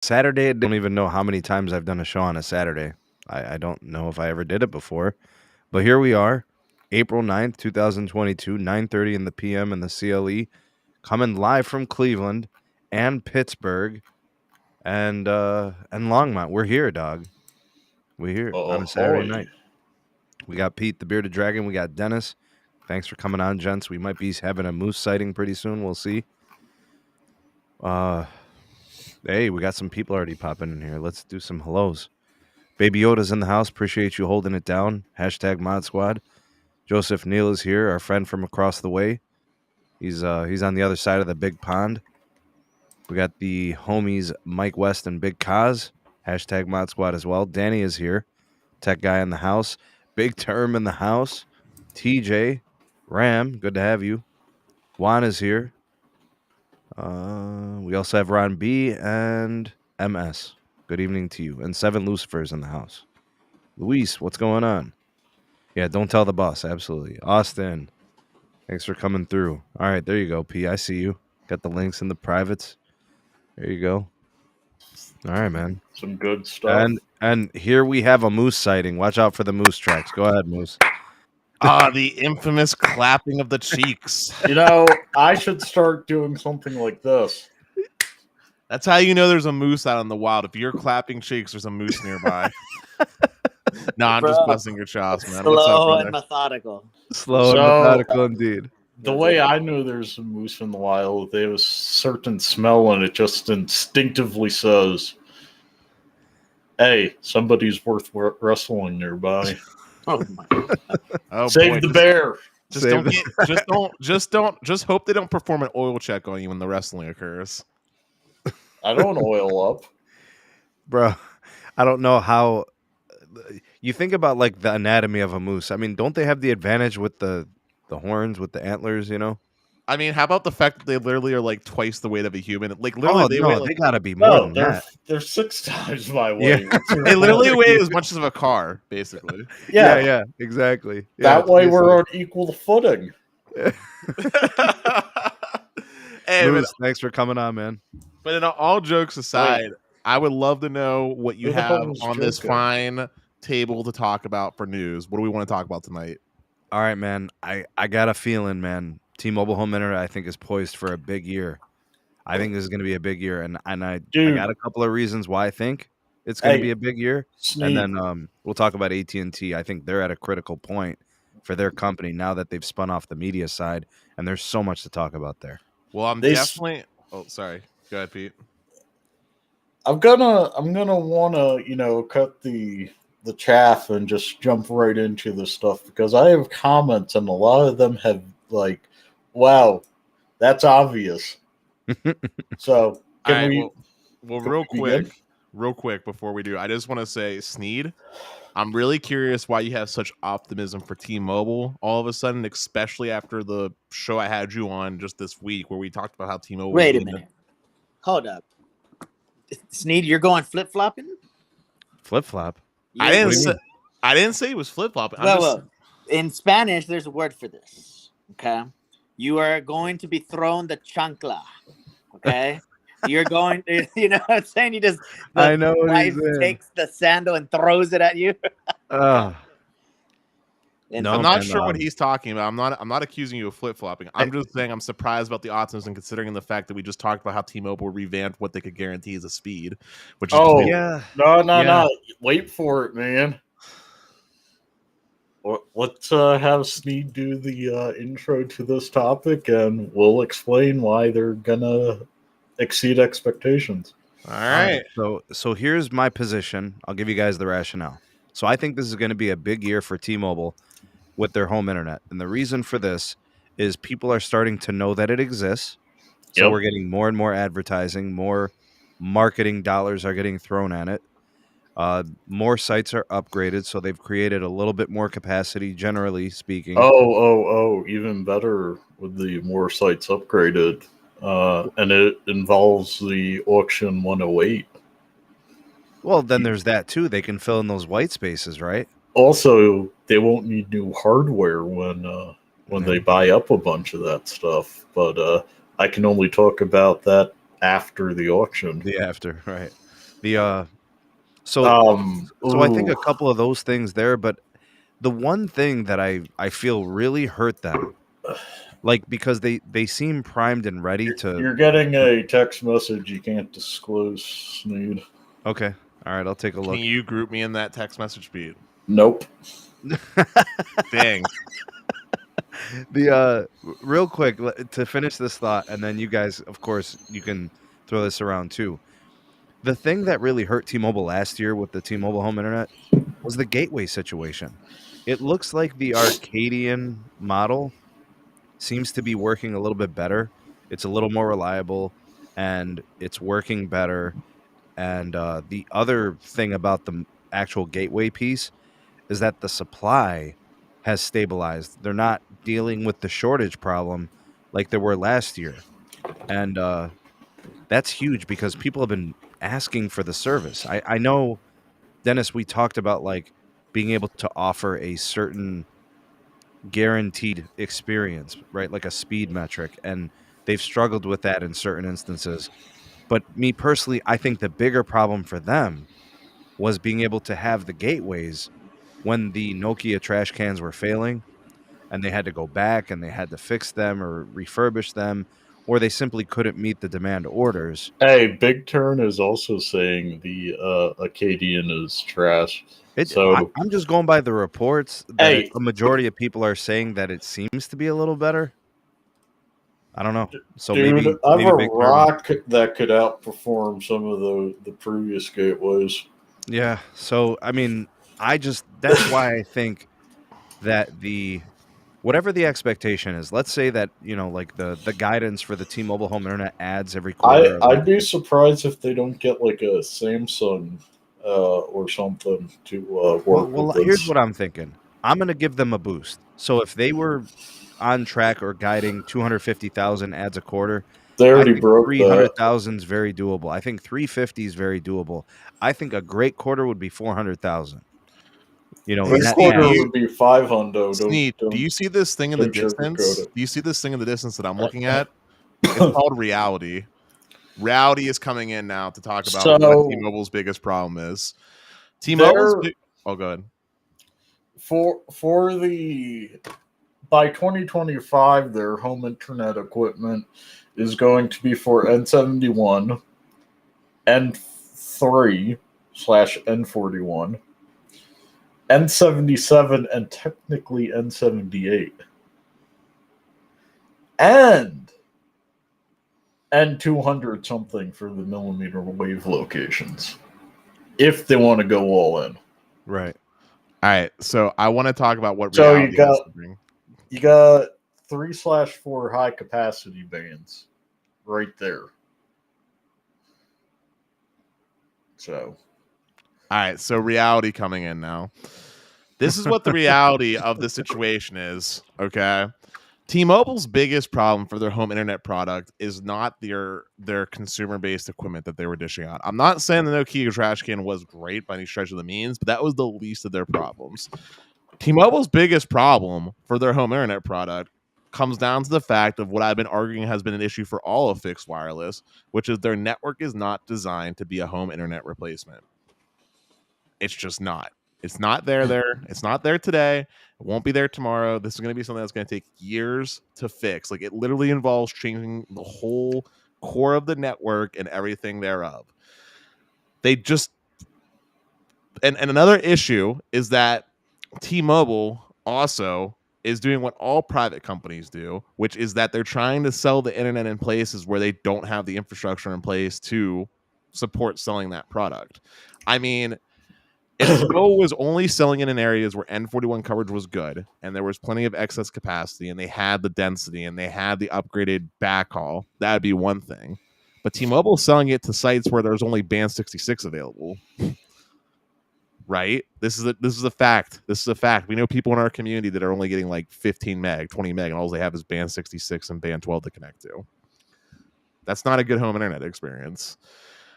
Saturday, I don't even know how many times I've done a show on a Saturday. I don't know if I ever did it before. But here we are, April 9th, 2022, 9:30 in the PM in the CLE, coming live from Cleveland and Pittsburgh and Longmont. We're here, dog. We're here on a Saturday night. We got Pete, the Bearded Dragon. We got Dennis. Thanks for coming on, gents. We might be having a moose sighting pretty soon. We'll see. Hey, we got some people already popping in here. Let's do some hellos. Baby Yoda's in the house. Appreciate you holding it down. Hashtag Mod Squad. Joseph Neal is here, our friend from across the way. He's on the other side of the big pond. We got the homies Mike West and Big Kaz. Hashtag Mod Squad as well. Danny is here. Tech guy in the house. Big Term in the house. TJ. Ram, good to have you. Juan is here. We also have Ron B and MS. Good evening to you. And 7 Lucifers in the house. Luis, what's going on? Yeah, don't tell the boss. Absolutely. Austin, thanks for coming through. All right, there you go, P. I see you. Got the links in the privates. There you go. All right, man. Some good stuff. And here we have a moose sighting. Watch out for the moose tracks. Go ahead, Moose. The infamous clapping of the cheeks. I should start doing something like this. That's how you know there's a moose out in the wild. If you're clapping cheeks, there's a moose nearby. No, I'm just busting your chops, man. Slow and methodical. Slow and methodical indeed. The way I know there's a moose in the wild, they have a certain smell and it just instinctively says, hey, somebody's worth wrestling nearby. Oh my God. Save the bear. Just hope they don't perform an oil check on you when the wrestling occurs. I don't oil up. Bro, I don't know how you think about like the anatomy of a moose. I mean, don't they have the advantage with the horns, with the antlers, I mean, how about the fact that they literally are like twice the weight of a human? Like literally, they gotta be more than that. They're 6 times my weight. Yeah. They literally weigh as much as of a car, basically. Yeah, exactly. That way we're on equal footing. Hey, Moose, thanks for coming on, man. But all jokes aside, I would love to know what you have on this fine table to talk about for news. What do we want to talk about tonight? All right, man. I got a feeling, man. T-Mobile Home Internet, I think, is poised for a big year. I think this is going to be a big year, and I got a couple of reasons why I think it's going to be a big year. And then we'll talk about AT&T. I think they're at a critical point for their company now that they've spun off the media side, and there's so much to talk about there. Well, I'm definitely. Oh, sorry. Go ahead, Pete. I'm gonna want to cut the chaff and just jump right into this stuff because I have comments and a lot of them have like, wow, that's obvious. So real quick before we do, I just want to say, Sneed, I'm really curious why you have such optimism for T-Mobile all of a sudden, especially after the show I had you on just this week where we talked about how T-Mobile. Wait a minute. Hold up. Sneed, you're going flip-flopping? Flip-flop? Yeah, I didn't say it was flip-flopping. Well, in Spanish, there's a word for this. Okay? You are going to be thrown the chancla. Okay? You're going to, you know what I'm saying? You just, I know what wife takes the sandal and throws it at you. No, I'm not sure what he's talking about. I'm not accusing you of flip-flopping. I'm just saying I'm surprised about the optimism considering the fact that we just talked about how T-Mobile revamped what they could guarantee as a speed. Which is no. Wait for it, man. Let's have Sneed do the intro to this topic, and we'll explain why they're gonna exceed expectations. All right. So here's my position. I'll give you guys the rationale. So I think this is going to be a big year for T-Mobile with their home internet. And the reason for this is people are starting to know that it exists. So we're getting more and more advertising, more marketing dollars are getting thrown at it. More sites are upgraded, so they've created a little bit more capacity, generally speaking. Even better with the more sites upgraded. And it involves the auction 108. Well, then there's that too. They can fill in those white spaces, right? Also, they won't need new hardware when they buy up a bunch of that stuff. But I can only talk about that after the auction. Right. The so I think ooh. a couple of those things there, but the one thing that I feel really hurt them, like because they seem primed and ready to. You're getting a text message you can't disclose, Sneed. Okay, all right, I'll take a Can look. you group me in that text message feed? Nope. Dang. The real quick to finish this thought, and then you guys, of course, you can throw this around too. The thing that really hurt T-Mobile last year with the T-Mobile home internet was the gateway situation. It looks like the Arcadian model seems to be working a little bit better. It's a little more reliable, and it's working better. And the other thing about the actual gateway piece is that the supply has stabilized. They're not dealing with the shortage problem like they were last year. And that's huge because people have been asking for the service. I know, Dennis, we talked about like being able to offer a certain guaranteed experience, right? Like a speed metric. And they've struggled with that in certain instances. But me personally, I think the bigger problem for them was being able to have the gateways when the Nokia trash cans were failing and they had to go back and they had to fix them or refurbish them, or they simply couldn't meet the demand orders. Hey, Big Turn is also saying the Acadian is trash. So, I'm just going by the reports that hey, a majority of people are saying that it seems to be a little better. I don't know. So dude, maybe I have a Big Turn. rock that could outperform some of the previous gateways. Yeah. So I mean, that's why I think that whatever the expectation is, let's say that, like the guidance for the T-Mobile home internet ads every quarter. I'd be surprised if they don't get like a Samsung or something to work Well, with here's this. what I'm thinking. I'm going to give them a boost. So if they were on track or guiding 250,000 ads a quarter, They I already think broke that. 300,000 is very doable. I think 350 is very doable. I think a great quarter would be 400,000. Hey, Great Net Sneed, quarter do ads. you would be 500. Sneed, do Don't you see this thing in the sugarcoat distance? it. Do you see this thing in the distance that I'm looking at? It's called Reality. Reality is coming in now to talk about what So T-Mobile's biggest problem is. T-Mobile's they're oh, go ahead. for the by 2025, their home internet equipment is going to be for N71, N3/N41, N77, and technically N78, and N200 something for the millimeter wave locations, if they want to go all in. Right. All right, so I want to talk about what So Reality has to bring. you got 3/4 high capacity bands right there. So, All right, so Reality coming in now. This is what the reality of the situation is, okay? T-Mobile's biggest problem for their home internet product is not their consumer-based equipment that they were dishing out. I'm not saying the Nokia trash can was great by any stretch of the means, but that was the least of their problems. T-Mobile's biggest problem for their home internet product comes down to the fact of what I've been arguing has been an issue for all of fixed wireless, which is their network is not designed to be a home internet replacement. It's just not. It's not there. It's not there today. It won't be there tomorrow. This is going to be something that's going to take years to fix. Like, it literally involves changing the whole core of the network and everything thereof. They just and another issue is that T-Mobile also is doing what all private companies do, which is that they're trying to sell the internet in places where they don't have the infrastructure in place to support selling that product. I mean, if Go was only selling it in areas where N41 coverage was good and there was plenty of excess capacity and they had the density and they had the upgraded backhaul, that'd be one thing. But T-Mobile's selling it to sites where there's only band 66 available. Right? This is a fact. This is a fact. We know people in our community that are only getting like 15 meg, 20 meg, and all they have is band 66 and band 12 to connect to. That's not a good home internet experience.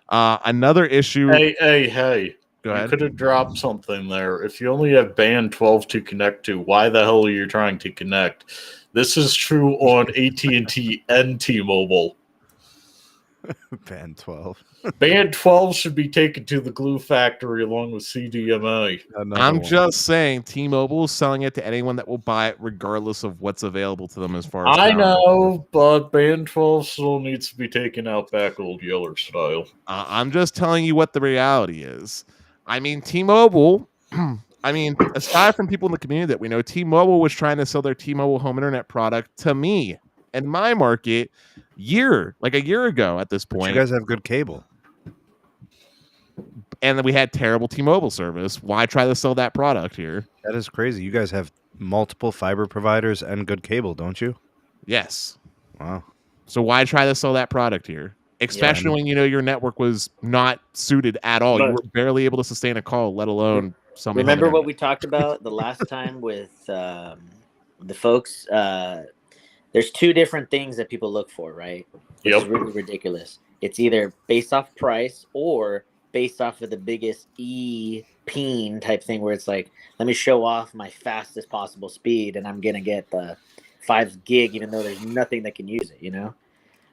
Another issue. Hey. Go ahead. You could have dropped something there. If you only have band 12 to connect to, why the hell are you trying to connect? This is true on AT&T and T-Mobile. Band 12. Band 12 should be taken to the glue factory along with CDMA. I'm just saying, T-Mobile is selling it to anyone that will buy it, regardless of what's available to them as far as. I know, but Band 12 still needs to be taken out back old Yeller style. I'm just telling you what the reality is. I mean, T-Mobile. I mean, aside from people in the community that we know, T-Mobile was trying to sell their T-Mobile home internet product to me and my market a year ago at this point. But you guys have good cable. And then we had terrible T-Mobile service. Why try to sell that product here? That is crazy. You guys have multiple fiber providers and good cable, don't you? Yes. Wow. So why try to sell that product here? Especially when your network was not suited at all. You were barely able to sustain a call, let alone some. Remember what we talked about the last time with the folks? There's two different things that people look for, right? Which is really ridiculous. It's either based off price or based off of the biggest peen type thing, where it's like, let me show off my fastest possible speed, and I'm gonna get the 5 gig, even though there's nothing that can use it.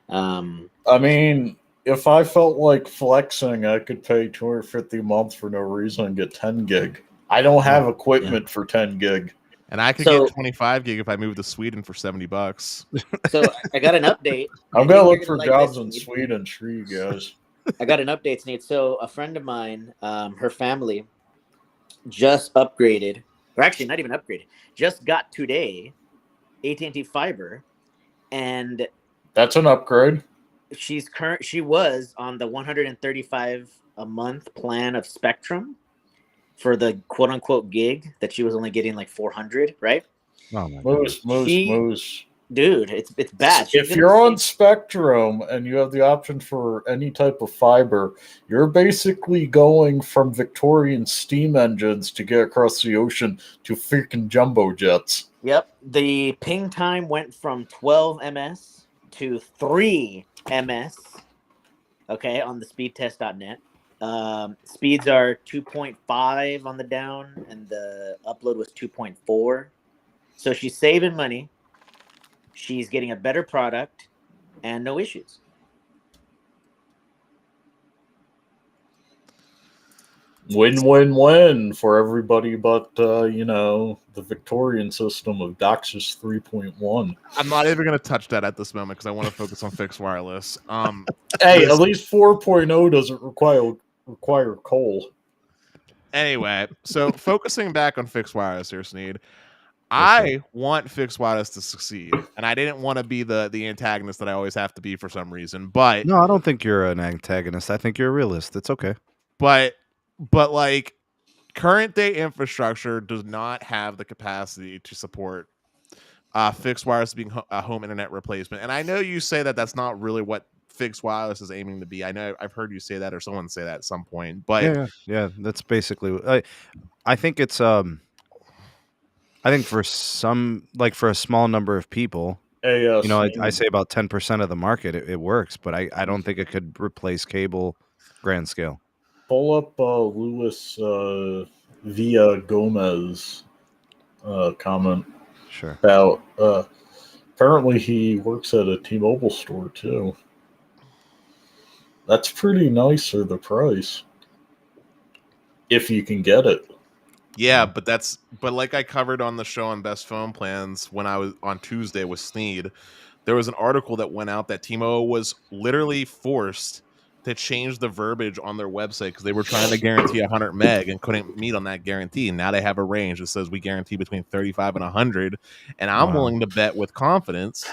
I mean, if I felt like flexing, I could pay $250 a month for no reason and get 10 gig. I don't have equipment for 10 gig. And I could get 25 gig if I moved to Sweden for $70. So I got an update. I'm gonna look for jobs in Sweden, sure you guys. I got an update, Sneed. So a friend of mine, her family just upgraded, or actually not even upgraded, just got today AT&T fiber, and that's an upgrade. She was on the $135 a month plan of Spectrum for the quote unquote gig that she was only getting like 400, right? Oh my Moose. Dude, it's bad. If you're on Spectrum and you have the option for any type of fiber, you're basically going from Victorian steam engines to get across the ocean to freaking jumbo jets. Yep. The ping time went from 12 ms to 3 ms, okay, on the speedtest.net. Speeds are 2.5 on the down, and the upload was 2.4. So she's saving money. She's getting a better product and no issues. Win-win-win for everybody but, the Victorian system of DOCSIS 3.1. I'm not even going to touch that at this moment because I want to focus on fixed wireless. Hey, at least 4.0 doesn't require coal. Anyway, so focusing back on fixed wireless here, Sneed. I want fixed wireless to succeed, and I didn't want to be the antagonist that I always have to be for some reason. But no, I don't think you're an antagonist. I think you're a realist. It's okay. But like, current day infrastructure does not have the capacity to support fixed wireless being a home internet replacement. And I know you say that that's not really what fixed wireless is aiming to be. I know I've heard you say that, or someone say that at some point. But yeah, that's basically. I think it's I think for some, like for a small number of people, I say about 10% of the market, it works, but I don't think it could replace cable grand scale. Pull up Louis via Gomez comment. Sure. About apparently he works at a T-Mobile store too. That's pretty nice for the price, if you can get it. Yeah, but like I covered on the show on Best Phone Plans when I was on Tuesday with Sneed, there was an article that went out that T-Mobile was literally forced to change the verbiage on their website because they were trying to guarantee 100 meg and couldn't meet on that guarantee. And now they have a range that says we guarantee between 35 and 100. And I'm willing to bet with confidence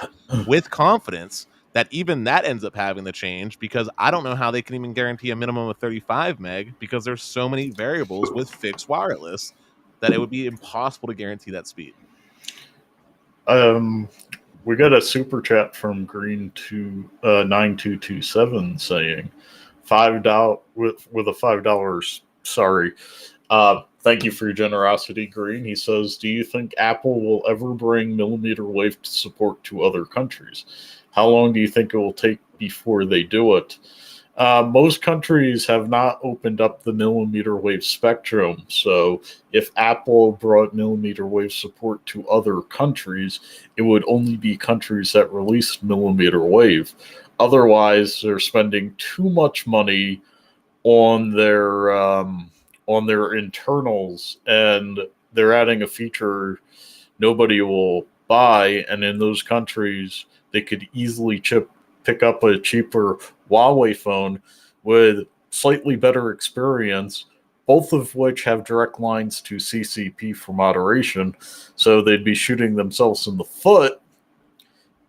that even that ends up having to change, because I don't know how they can even guarantee a minimum of 35 meg because there's so many variables with fixed wireless that it would be impossible to guarantee that speed. We got a super chat from Green to 9227 saying $5 with a $5. Sorry. Thank you for your generosity, Green. He says, do you think Apple will ever bring millimeter wave support to other countries? How long do you think it will take before they do it? Most countries have not opened up the millimeter wave spectrum. So if Apple brought millimeter wave support to other countries, it would only be countries that released millimeter wave. otherwise they're spending too much money on their internals, and they're adding a feature nobody will buy. And in those countries, they could easily pick up a cheaper Huawei phone with slightly better experience, both of which have direct lines to CCP for moderation. So they'd be shooting themselves in the foot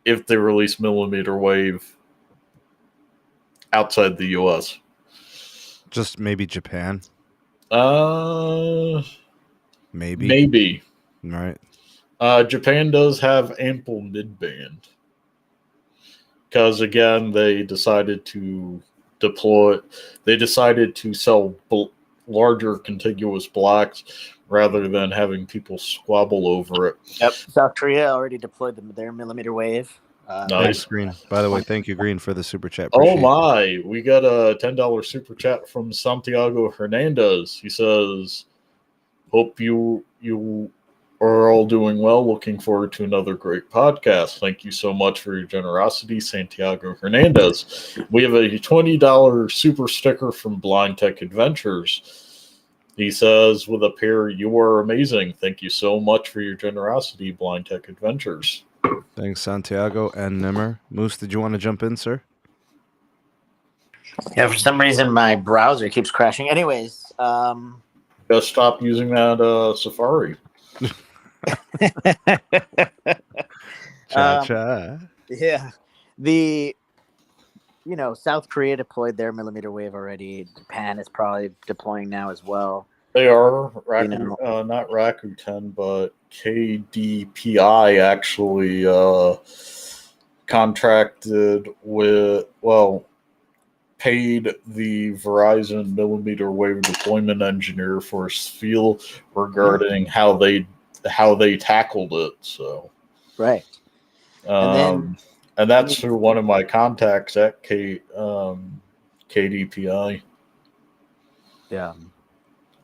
if they release millimeter wave outside the US. Just maybe Japan. Maybe. Right. Japan does have ample mid-band. Because, again, they decided to sell larger contiguous blocks rather than having people squabble over it. Yep. South Korea already deployed their millimeter wave. Nice. Thanks, Green. By the way, thank you, Green, for the super chat. Oh my, we got a $10 super chat from Santiago Hernandez. He says, hope you are all doing well. Looking forward to another great podcast. Thank you so much for your generosity, Santiago Hernandez. We have a $20 super sticker from Blind Tech Adventures. He says, with a pair, you are amazing. Thank you so much for your generosity, Blind Tech Adventures. Thanks, Santiago and Nimmer. Moose, did you want to jump in, sir? Yeah, for some reason my browser keeps crashing. Anyways, just stop using that Safari. Cha-cha. Yeah. South Korea deployed their millimeter wave already. Japan is probably deploying now as well. They are, not Rakuten, but KDPI actually paid the Verizon millimeter wave deployment engineer for a spiel regarding how they tackled it. So right, and that's through one of my contacts at KDPI. Yeah.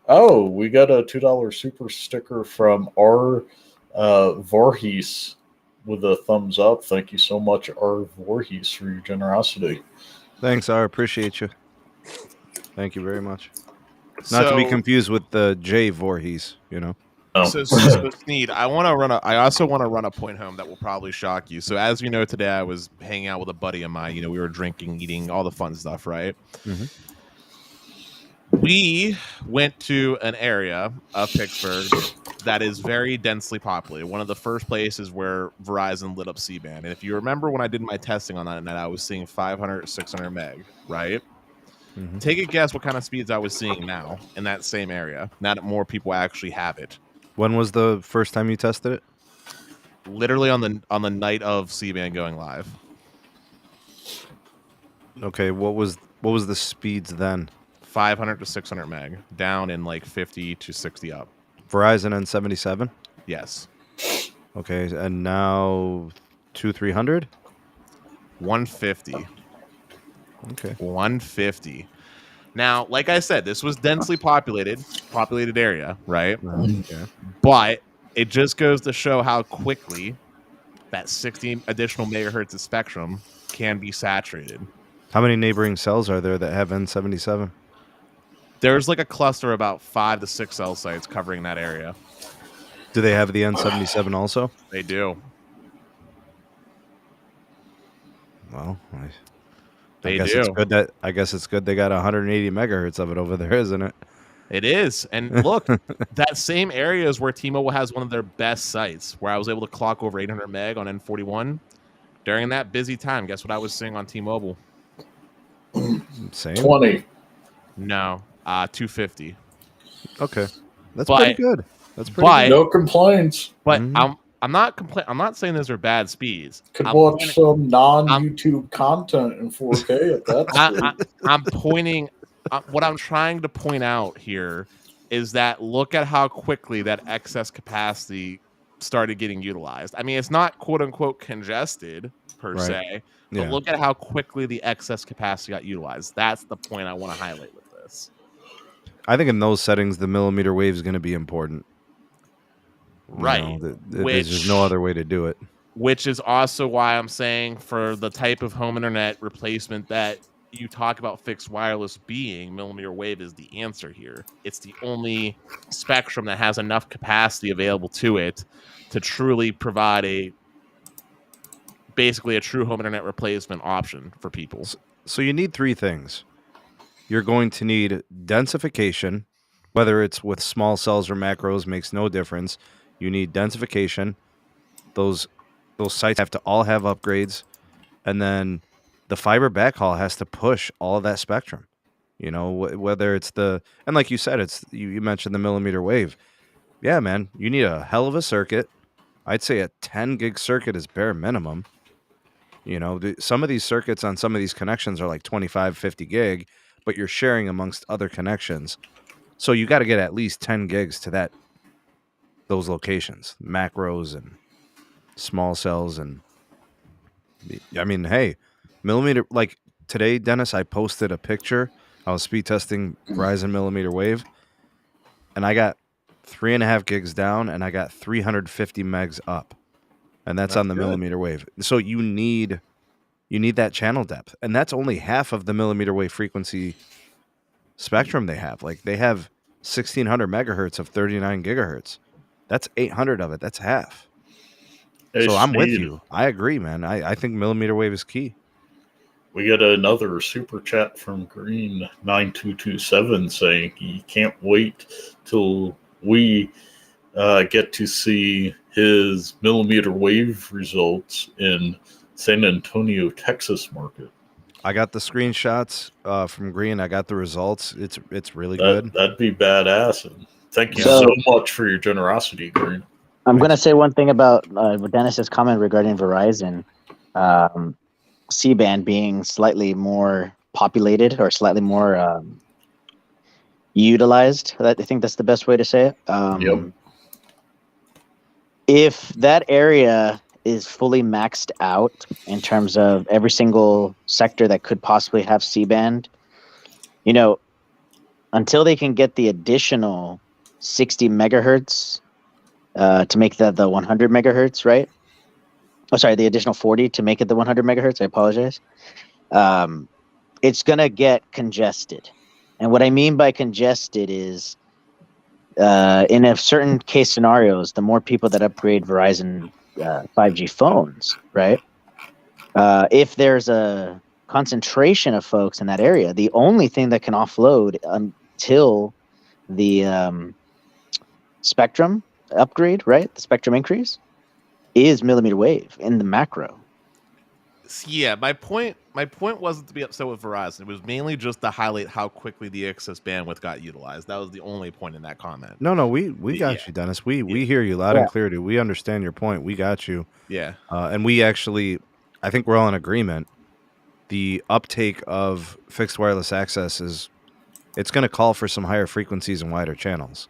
Oh, we got a $2 super sticker from R. Voorhees with a thumbs up. Thank you so much, R. Voorhees, for your generosity. Thanks, R. Appreciate you. Thank you very much. Not to be confused with the J. Voorhees, Oh. So Sneed, I also want to run a point home that will probably shock you. So as you know, today I was hanging out with a buddy of mine. We were drinking, eating, all the fun stuff, right? Mm-hmm. We went to an area of Pittsburgh that is very densely populated. One of the first places where Verizon lit up C-band. And if you remember when I did my testing on that night, I was seeing 500, 600 meg, right? Mm-hmm. Take a guess what kind of speeds I was seeing now in that same area, now that more people actually have it. When was the first time you tested it? Literally on the night of C-band going live. Okay, what was the speeds then? 500 to 600 meg, down in like 50 to 60 up. Verizon N77? Yes. Okay, and now 200-300? 150. Okay. 150. Now, like I said, this was densely populated area, right? Yeah. But it just goes to show how quickly that 60 additional megahertz of spectrum can be saturated. How many neighboring cells are there that have N77? There's like a cluster of about 5 to 6 cell sites covering that area. Do they have the N77 also? They do. Well, I guess it's good they got 180 megahertz of it over there, isn't it? It is. And look, that same area is where T-Mobile has one of their best sites, where I was able to clock over 800 meg on N41 during that busy time. Guess what I was seeing on T-Mobile? Same. 20. No, 250. Okay, that's pretty good. That's pretty good. No complaints. But I'm not saying those are bad speeds. Could watch some non-YouTube content in 4K at that speed. I'm pointing. What I'm trying to point out here is that look at how quickly that excess capacity started getting utilized. I mean, it's not quote unquote congested per se, but look at how quickly the excess capacity got utilized. That's the point I want to highlight with this. I think in those settings, the millimeter wave is going to be important. Right. There's just no other way to do it. which is also why I'm saying for the type of home internet replacement that you talk about fixed wireless being, millimeter wave is the answer here. It's the only spectrum that has enough capacity available to it to truly provide basically a true home internet replacement option for people. So you need three things. You're going to need densification, whether it's with small cells or macros, makes no difference. You need densification. Those sites have to all have upgrades, and then the fiber backhaul has to push all of that spectrum. You know, whether it's and like you said, it's you mentioned the millimeter wave. Yeah, man, you need a hell of a circuit. I'd say a 10 gig circuit is bare minimum. You know, some of these circuits on some of these connections are like 25, 50 gig, but you're sharing amongst other connections. So you got to get at least 10 gigs to those locations, macros and small cells. And I mean, hey, millimeter, like today, Dennis, I posted a picture. I was speed testing Verizon millimeter wave, and I got 3.5 gigs down, and I got 350 megs up, and that's on the millimeter wave. So you need that channel depth, and that's only half of the millimeter wave frequency spectrum they have. Like they have 1600 megahertz of 39 gigahertz. That's 800 of it. That's half. Hey, so I'm with you. I agree, man. I think millimeter wave is key. We get another super chat from Green 9227 saying he can't wait till we get to see his millimeter wave results in San Antonio, Texas market. I got the screenshots from Green. I got the results. It's really good. That'd be badass. And thank you so much for your generosity, Green. I'm going to say one thing about Dennis's comment regarding Verizon. C-band being slightly more populated or slightly more utilized. I think that's the best way to say it. Yep. If that area is fully maxed out in terms of every single sector that could possibly have C-band, you know, until they can get the additional 60 megahertz to make the 100 megahertz, right? Oh, sorry, the additional 40 to make it the 100 megahertz. I apologize. It's going to get congested. And what I mean by congested is in a certain case scenarios, the more people that upgrade Verizon 5G phones, right? If there's a concentration of folks in that area, the only thing that can offload until the spectrum upgrade, right? The spectrum increase is millimeter wave in the macro. Yeah, my point wasn't to be upset with Verizon. It was mainly just to highlight how quickly the excess bandwidth got utilized. That was the only point in that comment. No, we got you, Dennis. We hear you loud and clear, dude. We understand your point. We got you. Yeah. And we actually, I think we're all in agreement. The uptake of fixed wireless access it's going to call for some higher frequencies and wider channels.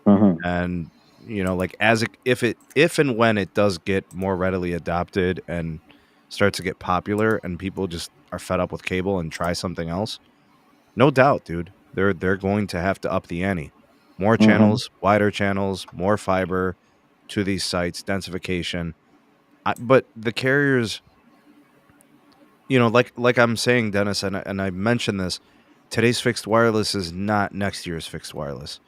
Mm-hmm. And you know, like if and when it does get more readily adopted and starts to get popular and people just are fed up with cable and try something else, no doubt, dude, they're going to have to up the ante. More channels, wider channels, more fiber to these sites, densification. But the carriers, you know, like I'm saying, Dennis, and I mentioned this, today's fixed wireless is not next year's fixed wireless.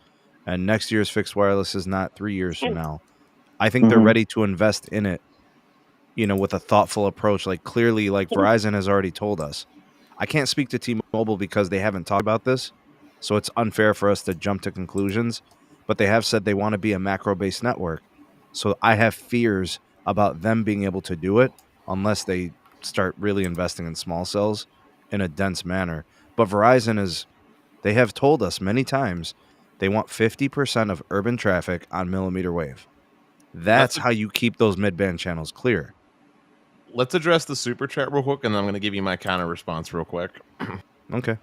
And next year's fixed wireless is not 3 years from now. I think they're ready to invest in it, you know, with a thoughtful approach. Like clearly, like Verizon has already told us. I can't speak to T-Mobile because they haven't talked about this, so it's unfair for us to jump to conclusions. But they have said they want to be a macro-based network. So I have fears about them being able to do it unless they start really investing in small cells in a dense manner. But Verizon they have told us many times, they want 50% of urban traffic on millimeter wave. That's how you keep those mid-band channels clear. Let's address the super chat real quick, and then I'm going to give you my counter response real quick. Okay.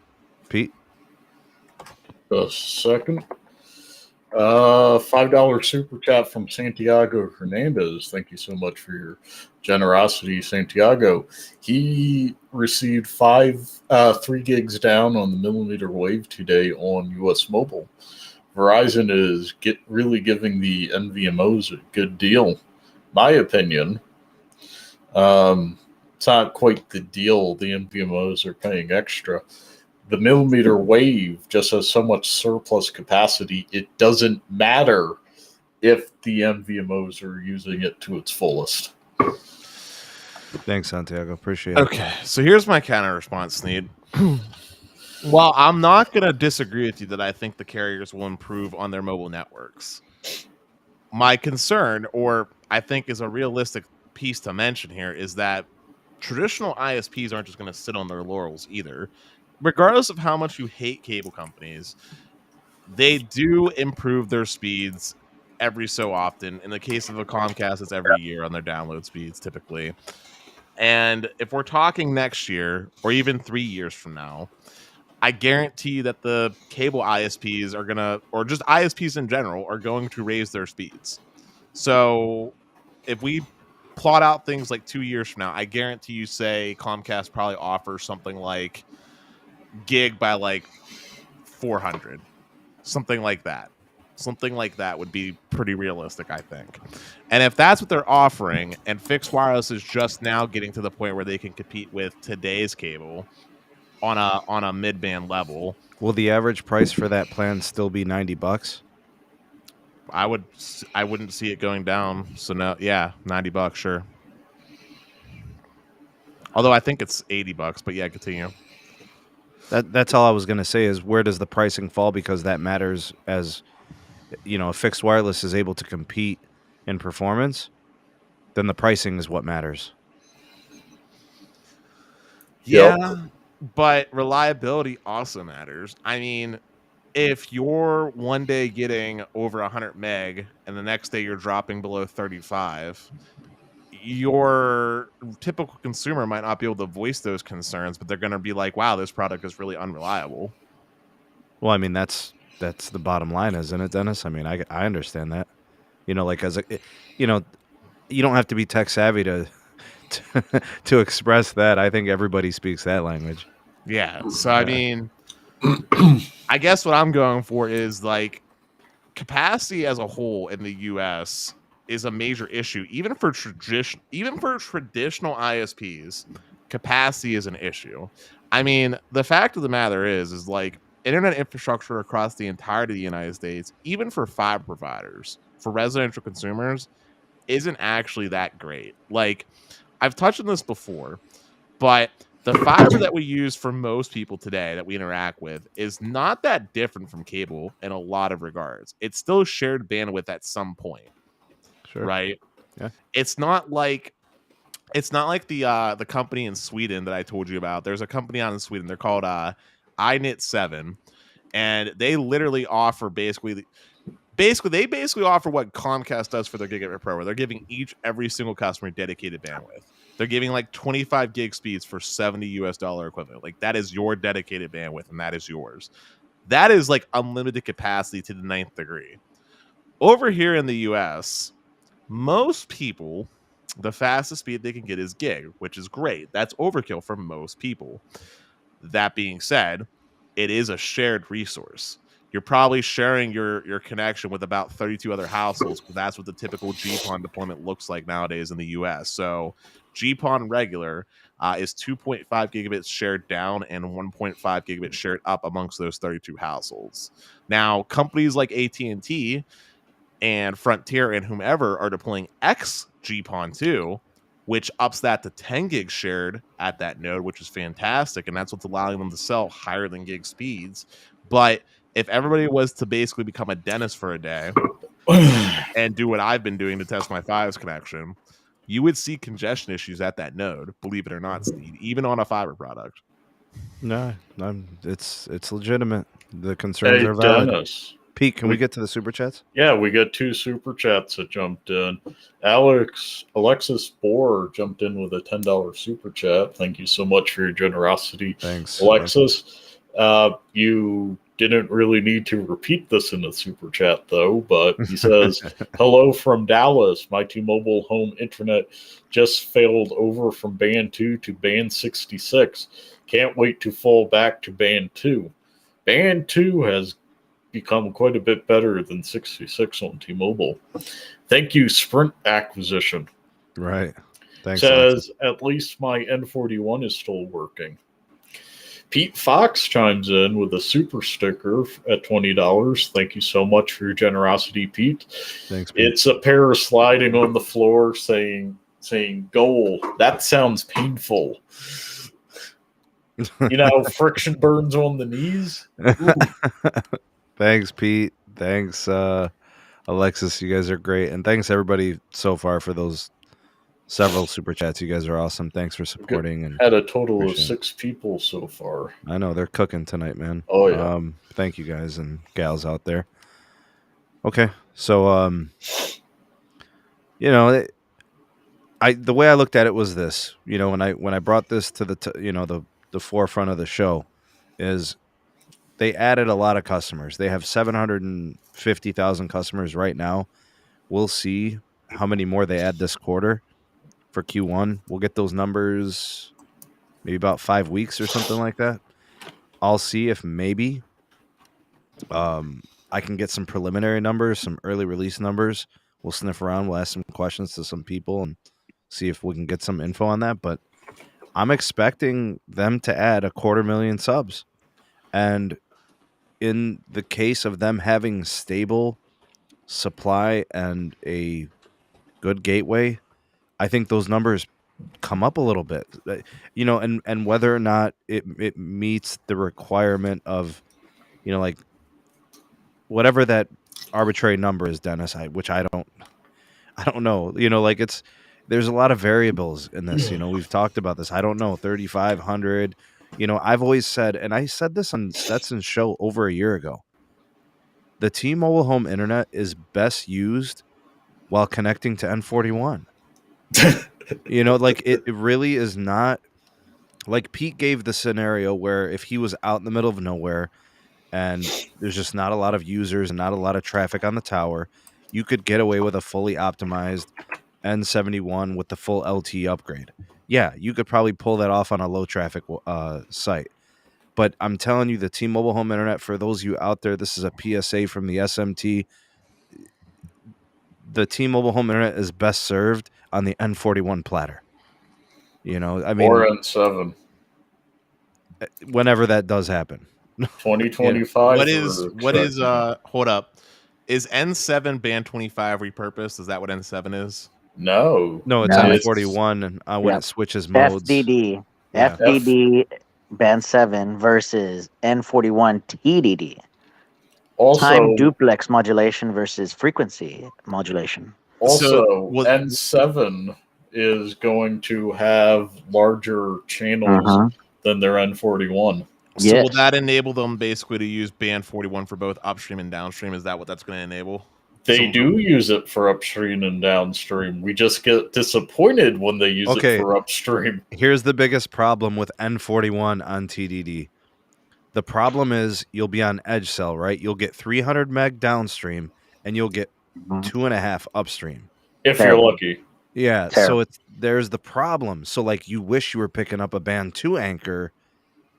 Pete? A second. $5 super chat from Santiago Hernandez. Thank you so much for your generosity, Santiago. He received 3 gigs down on the millimeter wave today on US Mobile. Verizon is really giving the NVMOs a good deal. My opinion, It's not quite the deal. The MVMOs are paying extra. The millimeter wave just has so much surplus capacity, it doesn't matter if the MVMOs are using it to its fullest. Thanks, Santiago. Appreciate it. Okay, so here's my counter response, Sneed. Well, I'm not going to disagree with you that I think the carriers will improve on their mobile networks. My concern, or I think is a realistic piece to mention here, is that traditional ISPs aren't just going to sit on their laurels either. Regardless of how much you hate cable companies, they do improve their speeds every so often. In the case of a Comcast, it's every year on their download speeds typically. And if we're talking next year or even 3 years from now, I guarantee that the cable ISPs are going to, or just ISPs in general, are going to raise their speeds. So if we plot out things like 2 years from now, I guarantee you say Comcast probably offers something like gig by like 400, something like that. Something like that would be pretty realistic, I think. And if that's what they're offering, and fixed wireless is just now getting to the point where they can compete with today's cable on a mid-band level, will the average price for that plan still be $90? I wouldn't see it going down. So no, yeah, $90, sure. Although I think it's $80, but yeah, continue. That's all I was going to say is where does the pricing fall, because that matters. As you know, if fixed wireless is able to compete in performance, then the pricing is what matters. Yeah, but reliability also matters. I mean, if you're one day getting over 100 meg and the next day you're dropping below 35, your typical consumer might not be able to voice those concerns, but they're going to be like, wow, this product is really unreliable. Well, I mean, that's the bottom line, isn't it, Dennis? I mean, I understand that. You know, like you know, you don't have to be tech savvy to express that. I think everybody speaks that language. Yeah. So, I mean, I guess what I'm going for is like capacity as a whole in the US is a major issue. Even for traditional ISPs, capacity is an issue. I mean, the fact of the matter is like internet infrastructure across the entirety of the United States, even for fiber providers, for residential consumers, isn't actually that great. Like, I've touched on this before, but the fiber that we use for most people today that we interact with is not that different from cable in a lot of regards. It's still shared bandwidth at some point. Sure. Right? Yeah. It's not like the company in Sweden that I told you about. There's a company out in Sweden. They're called iNet7, and they literally offer they basically offer what Comcast does for their Gigabit Pro, where they're giving every single customer dedicated bandwidth. They're giving like 25 gig speeds for $70 equivalent. Like, that is your dedicated bandwidth, and that is yours. That is like unlimited capacity to the 9th degree. Over here in the US, most people, the fastest speed they can get is gig, which is great. That's overkill for most people. That being said, it is a shared resource. You're probably sharing your connection with about 32 other households, because that's what the typical GPON deployment looks like nowadays in the US. So GPON regular is 2.5 gigabits shared down and 1.5 gigabits shared up amongst those 32 households. Now, companies like AT&T and Frontier and whomever are deploying X GPON 2, which ups that to 10 gigs shared at that node, which is fantastic. And that's what's allowing them to sell higher than gig speeds. But if everybody was to basically become a dentist for a day and do what I've been doing to test my Fios connection, you would see congestion issues at that node, believe it or not, Steve, even on a fiber product. No, it's legitimate. The concerns are valid. Dennis, Pete, can we get to the super chats? Yeah, we got 2 super chats that jumped in. Alexis Bohr jumped in with a $10 super chat. Thank you so much for your generosity. Thanks, Alexis. You didn't really need to repeat this in the super chat, though, but he says, hello from Dallas. My T-Mobile home internet just failed over from band 2 to band 66. Can't wait to fall back to band 2. Band 2 has become quite a bit better than 66 on T-Mobile. Thank you, Sprint acquisition. Right. Thanks, Says, at least my N41 is still working. Pete Fox chimes in with a super sticker at $20. Thank you so much for your generosity, Pete. Thanks, Pete. It's a pair sliding on the floor saying goal. That sounds painful. Friction burns on the knees. Thanks, Pete. Thanks, Alexis. You guys are great. And thanks, everybody, so far for those several super chats. You guys are awesome. Thanks for supporting. And had a total of 6 people so far. I know they're cooking tonight, man. Oh, yeah. Thank you guys and gals out there. Okay. So, the way I looked at it was this, when I brought this to the forefront of the show is they added a lot of customers. They have 750,000 customers right now. We'll see how many more they add this quarter for Q1. We'll get those numbers maybe about 5 weeks or something like that. I'll see if maybe I can get some preliminary numbers, some early release numbers. We'll sniff around. We'll ask some questions to some people and see if we can get some info on that. But I'm expecting them to add 250,000 subs. And in the case of them having stable supply and a good gateway, I think those numbers come up a little bit, and whether or not it meets the requirement of, like whatever that arbitrary number is, Dennis, which I don't know, there's a lot of variables in this, we've talked about this. I don't know, 3,500, I've always said, and I said this on Stetson's show over a year ago, the T-Mobile home internet is best used while connecting to N41. It really is not, like Pete gave the scenario where if he was out in the middle of nowhere and there's just not a lot of users and not a lot of traffic on the tower, you could get away with a fully optimized N71 with the full LTE upgrade. Yeah, you could probably pull that off on a low traffic site. But I'm telling you, the T-Mobile home internet, for those of you out there, this is a PSA from the SMT. The T-Mobile home internet is best served on the N41 platter. Or N7. Whenever that does happen. 2025. What is hold up. Is N7 band 25 repurposed? Is that what N7 is? No, it's N41 when it switches modes. FDD band 7 versus N41 TDD. Also, time duplex modulation versus frequency modulation. Also, N7 is going to have larger channels than their N41. So will that enable them basically to use band 41 for both upstream and downstream? Is that what that's going to enable? They do use it for upstream and downstream. We just get disappointed when they use it for upstream. Here's the biggest problem with N41 on TDD. The problem is you'll be on edge cell, right? You'll get 300 meg downstream and you'll get 2.5 upstream. If you're lucky. Yeah, so there's the problem. So you wish you were picking up a band 2 anchor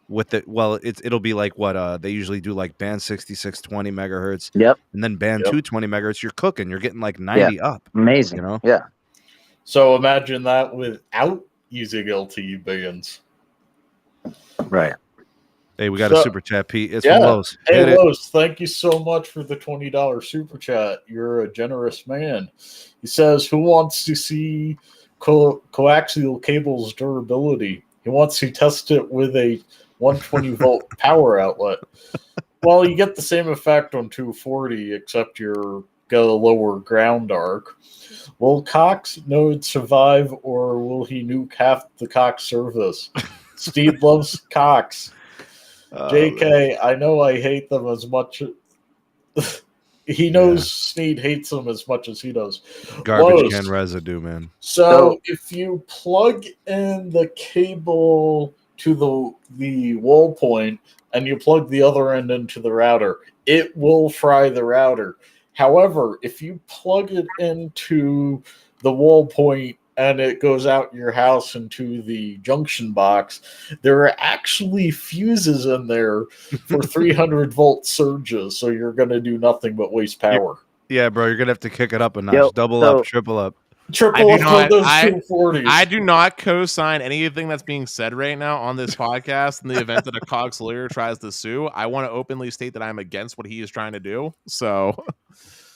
with it. Well, it'll be like what they usually do, like band 6620 megahertz. Yep. And then band 220 megahertz. You're cooking. You're getting like 90 up. Amazing. Yeah. So imagine that without using LTE bands. Right. Hey, we got a super chat, Pete. It's from Lowe's. Hey, Lowe's, thank you so much for the $20 super chat. You're a generous man. He says, who wants to see coaxial cable's durability? He wants to test it with a 120-volt power outlet. Well, you get the same effect on 240, except you're got a lower ground arc. Will Cox node survive, or will he nuke half the Cox service? Steve loves Cox. JK, I know I hate them as much. He knows Sneed hates them as much as he does. Garbage can residue, man. So if you plug in the cable to the wall point and you plug the other end into the router, it will fry the router. However, if you plug it into the wall point and it goes out your house into the junction box, there are actually fuses in there for 300-volt surges, so you're going to do nothing but waste power. Yeah, bro, you're going to have to kick it up a notch. Double up, triple up. Triple up on those 240s. I do not co-sign anything that's being said right now on this podcast. In the event that a Cox lawyer tries to sue, I want to openly state that I'm against what he is trying to do. So,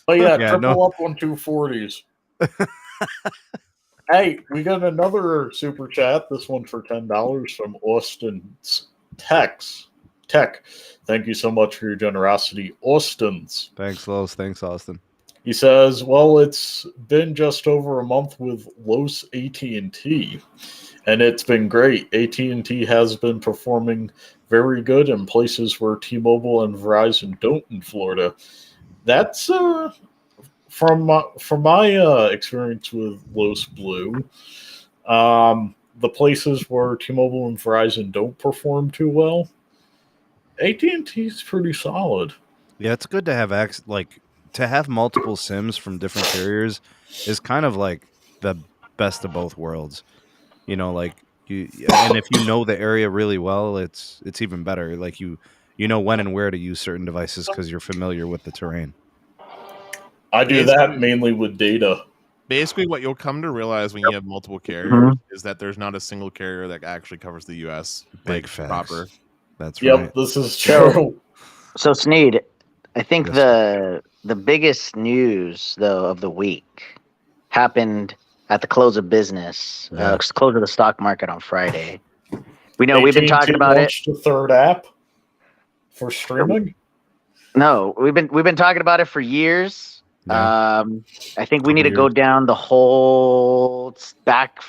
but yeah, triple up on 240s. Hey, we got another super chat. This one for $10 from Austin's Tech. Thank you so much for your generosity, Austin's. Thanks, Los. Thanks, Austin. He says, well, it's been just over a month with Los AT&T, and it's been great. AT&T has been performing very good in places where T-Mobile and Verizon don't in Florida. That's from my experience with Los Blue. The places where T-Mobile and Verizon don't perform too well, AT&T is pretty solid. Yeah, it's good to have to have multiple SIMs from different carriers is kind of like the best of both worlds. You know, like and if you know the area really well, it's even better. Like you know when and where to use certain devices because you're familiar with the terrain. I do that mainly with data. Basically, what you'll come to realize when you have multiple carriers is that there's not a single carrier that actually covers the U.S. Big facts. Proper. That's right. This is terrible. So Sneed, I think the biggest news though of the week happened at the close of business, close of the stock market on Friday. We know we've been talking about it. The third app for streaming. No, we've been talking about it for years. Yeah. I think we need to go down the whole back,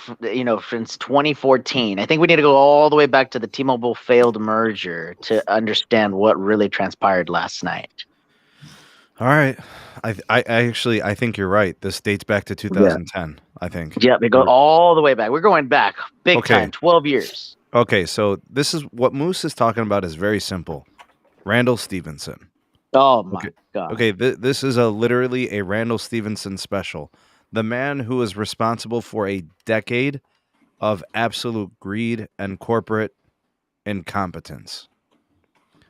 since 2014. I think we need to go all the way back to the T-Mobile failed merger to understand what really transpired last night. All right. I think you're right. This dates back to 2010, I think. Yeah, we go all the way back. We're going back big time, 12 years. Okay, so this is what Moose is talking about is very simple. Randall Stevenson. Oh, my God. Okay, this is literally a Randall Stevenson special. The man who is responsible for a decade of absolute greed and corporate incompetence.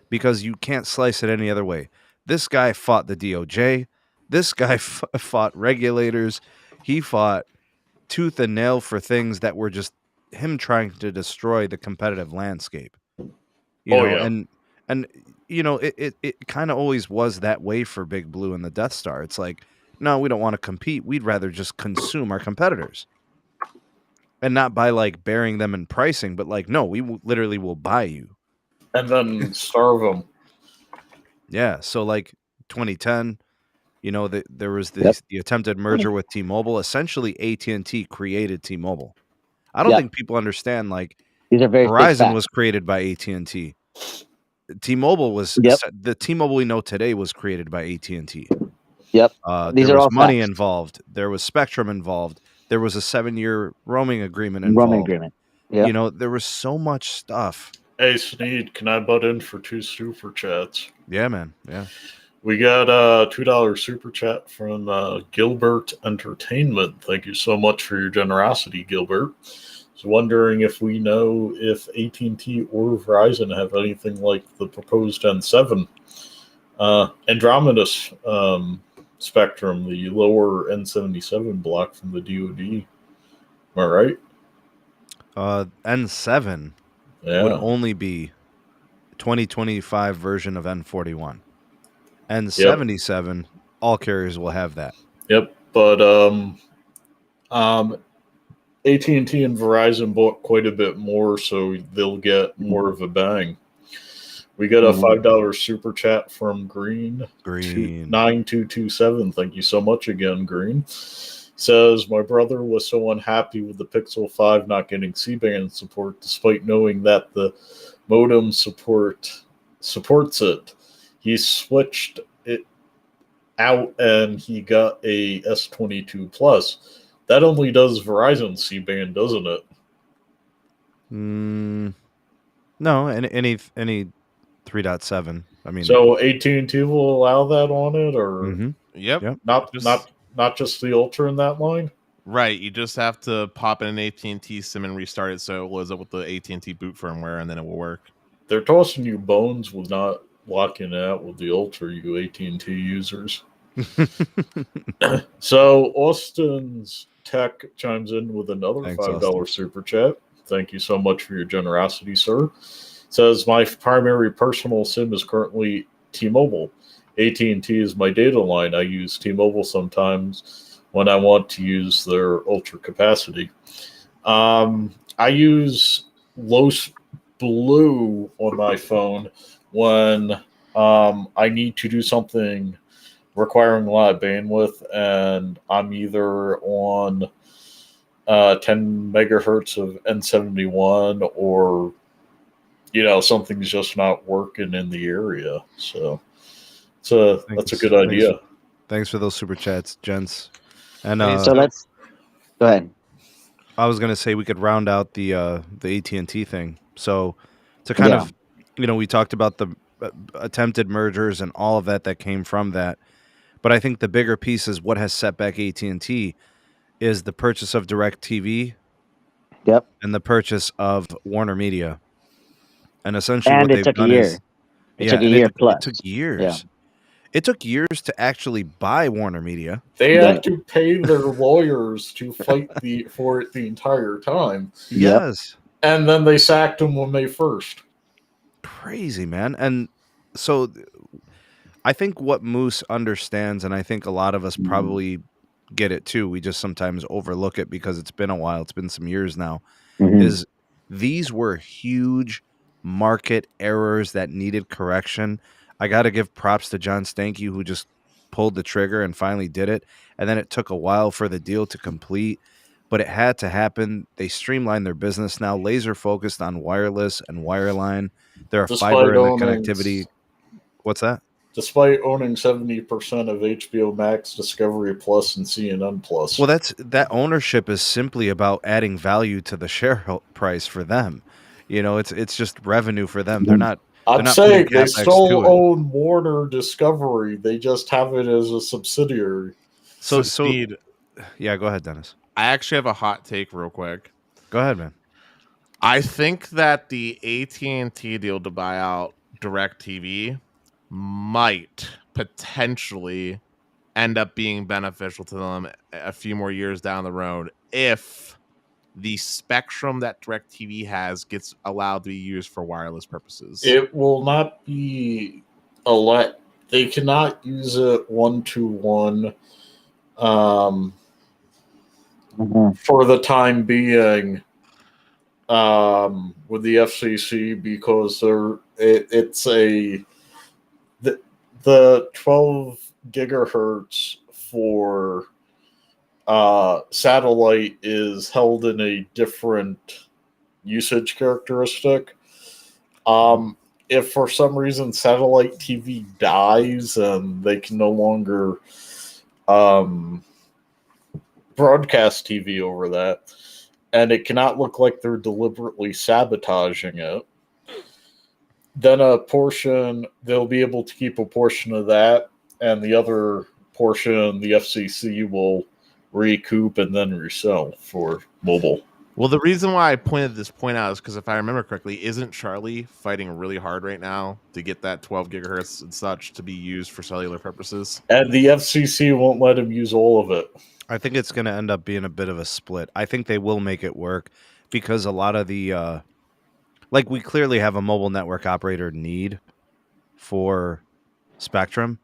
Because you can't slice it any other way. This guy fought the DOJ. This guy fought regulators. He fought tooth and nail for things that were just him trying to destroy the competitive landscape. And it kind of always was that way for Big Blue and the Death Star. It's like, no, we don't want to compete. We'd rather just consume our competitors. And not by bearing them in pricing, but no, we literally will buy you. And then starve them. Yeah, so 2010, there was the attempted merger with T-Mobile. Essentially, AT&T created T-Mobile. I don't think people understand, these are very Verizon was created by AT&T. T-Mobile was the T-Mobile we know today was created by AT&T. Yep. There was money involved. There was spectrum involved. There was a 7-year roaming agreement involved. Yeah. There was so much stuff. Hey, Sneed, can I butt in for 2 super chats? Yeah, man. Yeah. We got a $2 super chat from Gilbert Entertainment. Thank you so much for your generosity, Gilbert. I was wondering if we know if AT&T or Verizon have anything like the proposed N7 Andromeda spectrum, the lower N77 block from the DoD. Am I right? N7 would only be 2025 version of N41. N77, all carriers will have that. Yep, but AT&T and Verizon bought quite a bit more, so they'll get more of a bang. We got a $5 super chat from Green 9227. Thank you so much again, Green. Says, my brother was so unhappy with the Pixel 5 not getting C-band support, despite knowing that the modem supports it. He switched it out and he got a S22 Plus. That only does Verizon C-band, doesn't it? No, any 3.7. I mean, so AT&T will allow that on it, or Yep. Not just the Ultra in that line. Right. You just have to pop in an AT&T SIM and restart it so it loads up with the AT&T boot firmware, and then it will work. They're tossing you bones with not locking it out with the Ultra, you AT&T users. So Austin's Tech chimes in with another Thanks, $5 super chat. Thank you so much for your generosity, sir. Says, my primary personal SIM is currently T-Mobile. AT&T is my data line. I use T-Mobile sometimes when I want to use their ultra capacity. I use Los Blue on my phone when I need to do something requiring a lot of bandwidth, and I'm either on 10 megahertz of N71 or, something's just not working in the area. So that's a good idea. Thanks for those super chats, gents. And so let's go ahead. I was gonna say we could round out the AT&T thing. So to kind of, we talked about the attempted mergers and all of that came from that. But I think the bigger piece is what has set back AT&T is the purchase of DirecTV, and the purchase of Warner Media, and essentially what they've done is it took a year plus. It took years. Yeah. It took years to actually buy Warner Media. They had to pay their lawyers to fight for it the entire time. Yes. And then they sacked them when they first. Crazy, man. And so I think what Moose understands, and I think a lot of us probably get it too, we just sometimes overlook it because it's been a while, it's been some years now, is these were huge market errors that needed correction. I got to give props to John Stankey, who just pulled the trigger and finally did it. And then it took a while for the deal to complete, but it had to happen. They streamlined their business now, laser focused on wireless and wireline. There are fiber in the connectivity. What's that? Despite owning 70% of HBO Max, Discovery Plus, and CNN Plus. Well, that ownership is simply about adding value to the share price for them. It's just revenue for them. They're not. I'm saying they still own Warner Discovery. They just have it as a subsidiary. So Speed. Yeah, go ahead, Dennis. I actually have a hot take real quick. Go ahead, man. I think that the AT&T deal to buy out DirecTV might potentially end up being beneficial to them a few more years down the road if the spectrum that DirecTV has gets allowed to be used for wireless purposes. It will not be they cannot use it 1-to-1 for the time being with the FCC because the 12 gigahertz for satellite is held in a different usage characteristic. If for some reason satellite TV dies and they can no longer broadcast TV over that, and it cannot look like they're deliberately sabotaging it, then they'll be able to keep a portion of that, and the other portion the FCC will recoup and then resell for mobile. Well, the reason why I pointed this point out is because if I remember correctly, isn't Charlie fighting really hard right now to get that 12 gigahertz and such to be used for cellular purposes? And the FCC won't let him use all of it. I think it's going to end up being a bit of a split. I think they will make it work because a lot of the, we clearly have a mobile network operator need for spectrum,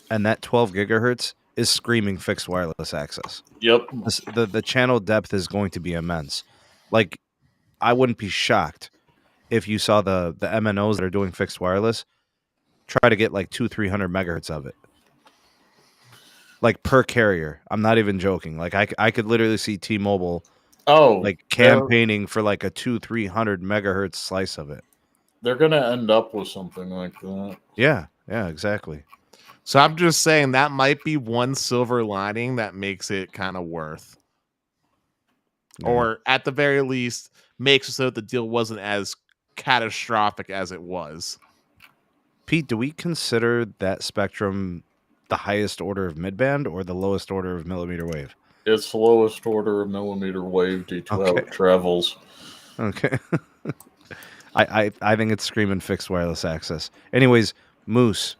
and that 12 gigahertz is screaming fixed wireless access. Yep. The channel depth is going to be immense. I wouldn't be shocked if you saw the MNOs that are doing fixed wireless try to get 200-300 megahertz of it. Per carrier. I'm not even joking. I could literally see T-Mobile campaigning for a 200-300 megahertz slice of it. They're going to end up with something like that. Yeah, exactly. So I'm just saying that might be one silver lining that makes it kind of worth. Yeah. Or at the very least, makes it so that the deal wasn't as catastrophic as it was. Pete, do we consider that spectrum the highest order of midband or the lowest order of millimeter wave? It's the lowest order of millimeter wave due to how it travels. Okay. I think it's screaming fixed wireless access. Anyways, Moose,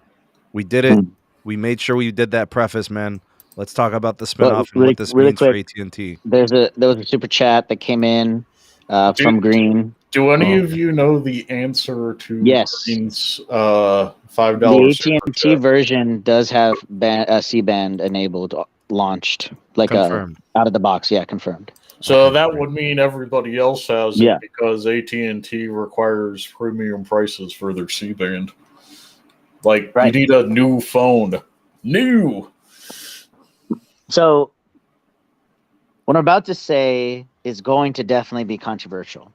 we did it. We made sure we did that preface, man. Let's talk about the Well, spinoff and what this really means for quick, AT&T. there was a super chat that came in from Green. Do any of you know the answer to Yes. Green's $5 The AT&T version does have C-band enabled, launched, like Confirmed. out of the box. Yeah, confirmed. So Okay, that great. would mean everybody else has Yeah. it because AT&T requires premium prices for their C-band. Like, Right. you need a new phone. New! So what I'm about to say is going to definitely be controversial.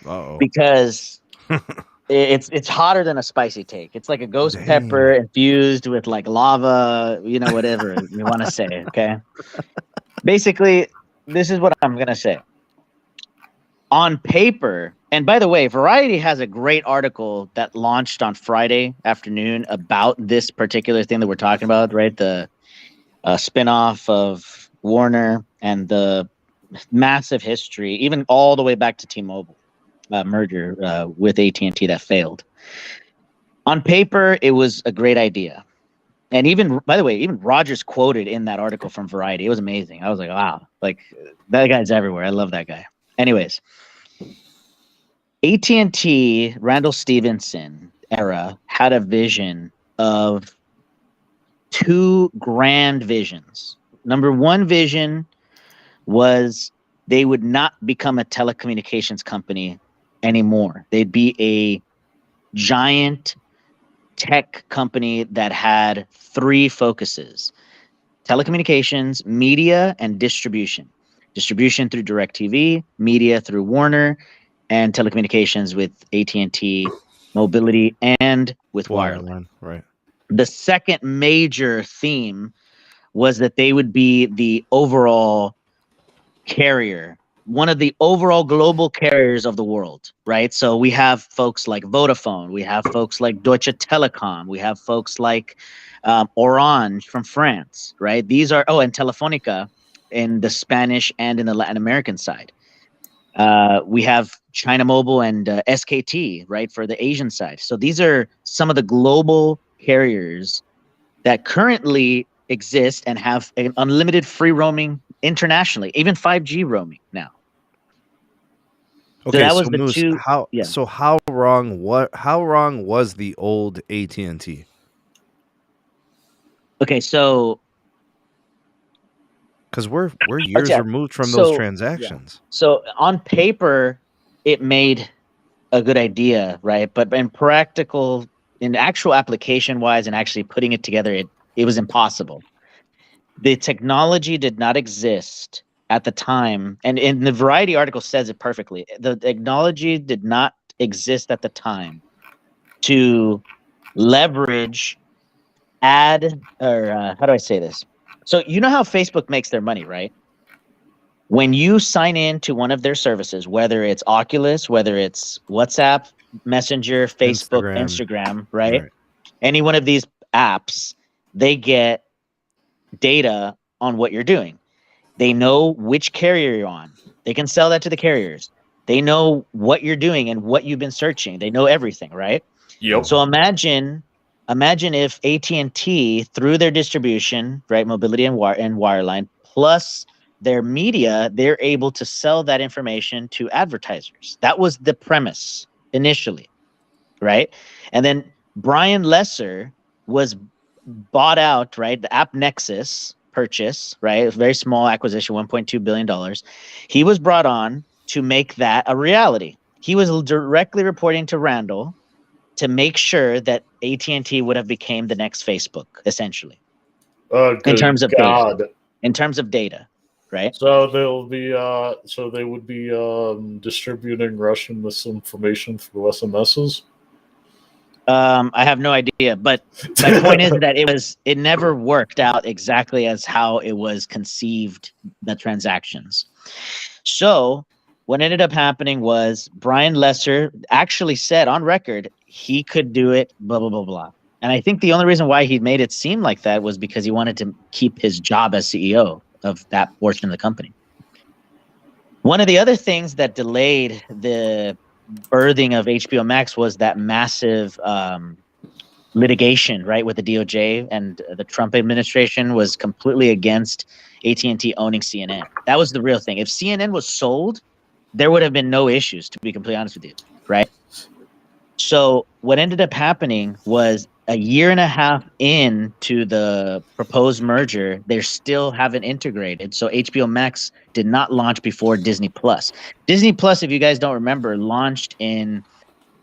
Uh-oh. Because it's hotter than a spicy take. It's like a ghost Dang. pepper infused with like lava, whatever you want to say, okay? Basically, this is what I'm going to say. On paper, and by the way, Variety has a great article that launched on Friday afternoon about this particular thing that we're talking about, right? The spinoff of Warner and the massive history, even all the way back to T-Mobile. Merger with AT&T that failed. On paper, it was a great idea. And even, by the way, even Rogers quoted in that article from Variety. It was amazing. I was like, wow, like that guy's everywhere. I love that guy. Anyways, AT&T, Randall Stevenson era had a vision of two grand visions. Number one vision was they would not become a telecommunications company anymore. They'd be a giant tech company that had three focuses: telecommunications, media, and distribution. Distribution through DirecTV, media through Warner, and telecommunications with AT&T, mobility, and with wireline. Right. The second major theme was that they would be the overall carrier, one of the overall global carriers of the world, right? So we have folks like Vodafone, we have folks like Deutsche Telekom, we have folks like Orange from France, right? These are, and Telefonica in the Spanish and in the Latin American side. We have China Mobile and SKT, right, for the Asian side. So these are some of the global carriers that currently exist and have an unlimited free roaming internationally, even 5G roaming now. Okay, so that was the Moose, two. So how wrong was the old AT&T? Okay, so because we're years removed from those transactions. Yeah. So on paper, it made a good idea, right? But in actual application wise, and actually putting it together, it was impossible. The technology did not exist at the time, and in the Variety article says it perfectly. The technology did not exist at the time to leverage how do I say this? So you know how Facebook makes their money, right? When you sign in to one of their services, whether it's Oculus, whether it's WhatsApp, Messenger, Facebook, Instagram, right? Any one of these apps, they get data on what you're doing. They know which carrier you're on. They can sell that to the carriers. They know what you're doing and what you've been searching. They know everything, right? Yep. So imagine if AT&T, through their distribution, right, mobility and wireline, plus their media, they're able to sell that information to advertisers. That was the premise initially, right? And then Brian Lesser was bought out, right? The App Nexus purchase, right? A very small acquisition, $1.2 billion. He was brought on to make that a reality. He was directly reporting to Randall to make sure that AT&T would have became the next Facebook, essentially. In terms of data. In terms of data, right? So they'll be so they would be distributing Russian misinformation through SMSs. I have no idea, but my point is that it never worked out exactly as how it was conceived, the transactions. So what ended up happening was Brian Lesser actually said on record he could do it, blah, blah, blah, blah. And I think the only reason why he made it seem like that was because he wanted to keep his job as CEO of that portion of the company. One of the other things that delayed the birthing of HBO Max was that massive litigation, right, with the DOJ, and the Trump administration was completely against AT&T owning CNN. That was the real thing. If CNN was sold, there would have been no issues, to be completely honest with you, right? So what ended up happening was a year and a half into the proposed merger, they still haven't integrated. So HBO Max did not launch before Disney Plus. Disney Plus, if you guys don't remember, launched in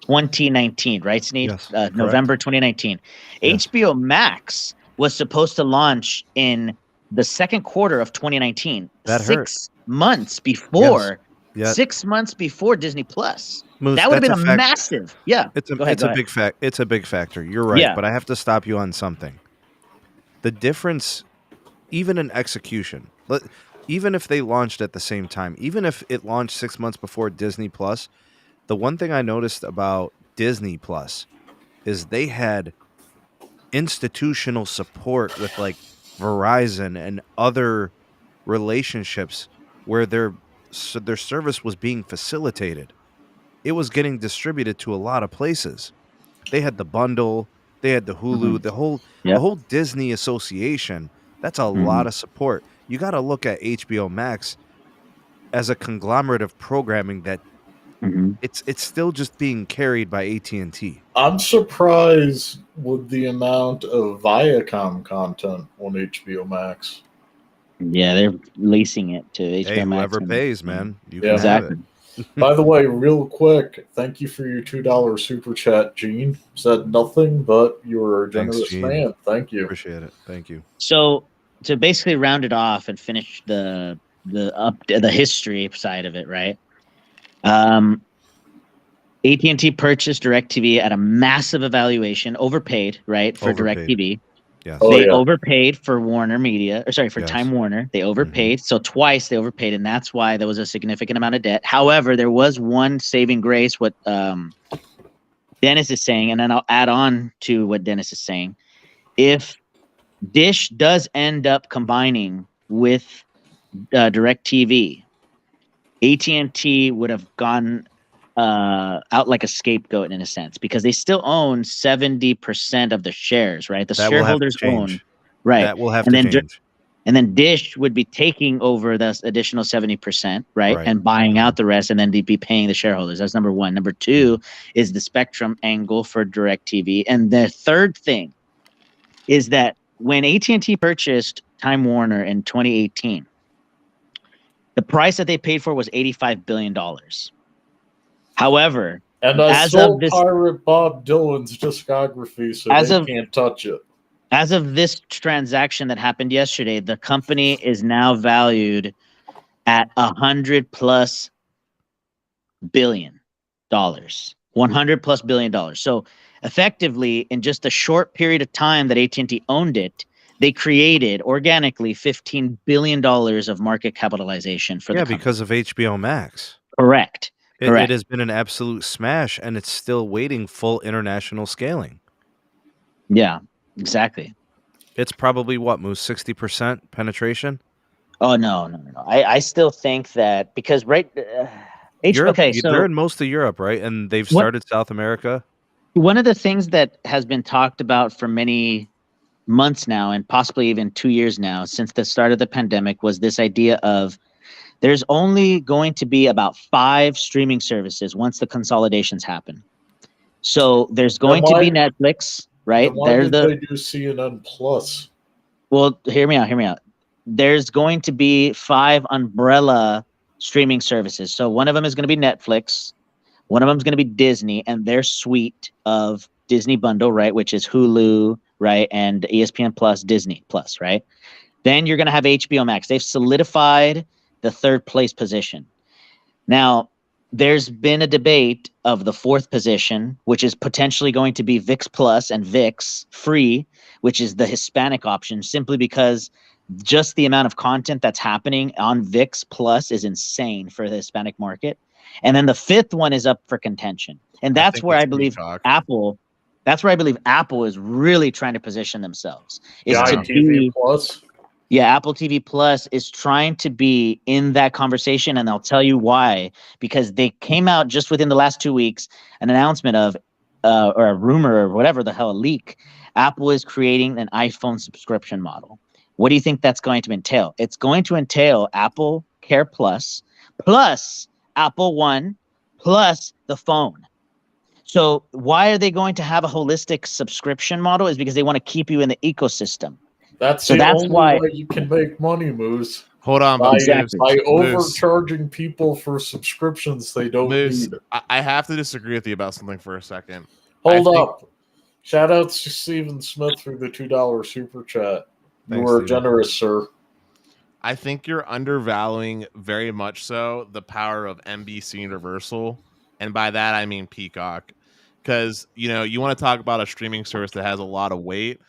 2019, right, Sneed? Yes, November 2019. Yes. HBO Max was supposed to launch in the second quarter of 2019. That hurt. 6 months before. Yeah. 6 months before Disney Plus. Moose, That would have that's been a a fact. massive. Yeah. It's a Go ahead, it's go a ahead. big fact. It's a big factor. You're right, Yeah. but I have to stop you on something. The difference, even in execution, even if they launched at the same time, even if it launched 6 months before Disney Plus, the one thing I noticed about Disney Plus is they had institutional support with like Verizon and other relationships where their service was being facilitated. It was getting distributed to a lot of places. They had the bundle, they had the Hulu, the whole Disney association. That's a lot of support. You got to look at HBO Max as a conglomerate of programming that it's still just being carried by AT&T. I'm surprised with the amount of Viacom content on HBO Max. Yeah, they're leasing it to HBO Hey, Max. whoever pays, man. You Yeah. can have it. Exactly. By the way, real quick, thank you for your $2 super chat, Gene. Said nothing, but you were a Thanks, generous Gene. man. Thank you. Appreciate it. Thank you. So to basically round it off and finish the history side of it, right? AT&T purchased DirecTV at a massive evaluation, overpaid, right, for Overpaid. DirecTV. Yes. Oh, They yeah. overpaid for Warner Media, or sorry, for Yes. Time Warner. They overpaid. So twice they overpaid, and that's why there was a significant amount of debt. However, there was one saving grace, what Dennis is saying, and then I'll add on to what Dennis is saying. If Dish does end up combining with DirecTV, AT&T would have gone out like a scapegoat in a sense, because they still own 70% of the shares, right? The That will have to shareholders change. own, right? That will have And to then change. And then Dish would be taking over the additional 70%, right? And buying out the rest, and then they'd be paying the shareholders. That's number one. Number two is the spectrum angle for DirecTV. And the third thing is that when AT&T purchased Time Warner in 2018, the price that they paid for was $85 billion. However, And I as stole of this- Pirate Bob Dylan's discography, so As they of- can't touch it. as of this transaction that happened yesterday, the company is now valued at $100+ billion, $100+ billion. So effectively, in just a short period of time that AT&T owned it, they created organically $15 billion of market capitalization for the company. Because of HBO Max. Correct. It has been an absolute smash, and it's still waiting full international scaling. Yeah, exactly. It's probably what, Moose, 60% penetration? Oh, no. I still think that because Europe, so they're in most of Europe, right? And they've started South America. One of the things that has been talked about for many months now, and possibly even 2 years now, since the start of the pandemic, was this idea of there's only going to be about 5 streaming services once the consolidations happen. So there's going to be Netflix, right? Why did they do CNN Plus? Well, hear me out. There's going to be 5 umbrella streaming services. So one of them is going to be Netflix. One of them is going to be Disney and their suite of Disney bundle, right? Which is Hulu, right? And ESPN Plus, Disney Plus, right? Then you're going to have HBO Max. They've solidified the third place position. Now, there's been a debate of the fourth position, which is potentially going to be VIX Plus and VIX Free, which is the Hispanic option, simply because just the amount of content that's happening on VIX Plus is insane for the Hispanic market. And then the fifth one is up for contention. And that's where I believe Apple is really trying to position themselves. TV Plus. Yeah, Apple TV Plus is trying to be in that conversation, and I'll tell you why. Because they came out just within the last 2 weeks, an announcement of or a rumor or whatever the hell, a leak, Apple is creating an iPhone subscription model. What do you think that's going to entail? It's going to entail Apple Care Plus Apple One plus the phone. So why are they going to have a holistic subscription model? Is because they want to keep you in the ecosystem. That's why way you can make money, Moose. Hold on, by overcharging people for subscriptions they don't need. I have to disagree with you about something for a second. Hold up. Shout outs to Stephen Smith for the $2 super chat. You were generous, sir. I think you're undervaluing very much so the power of NBC Universal. And by that, I mean Peacock. Because, you want to talk about a streaming service that has a lot of weight.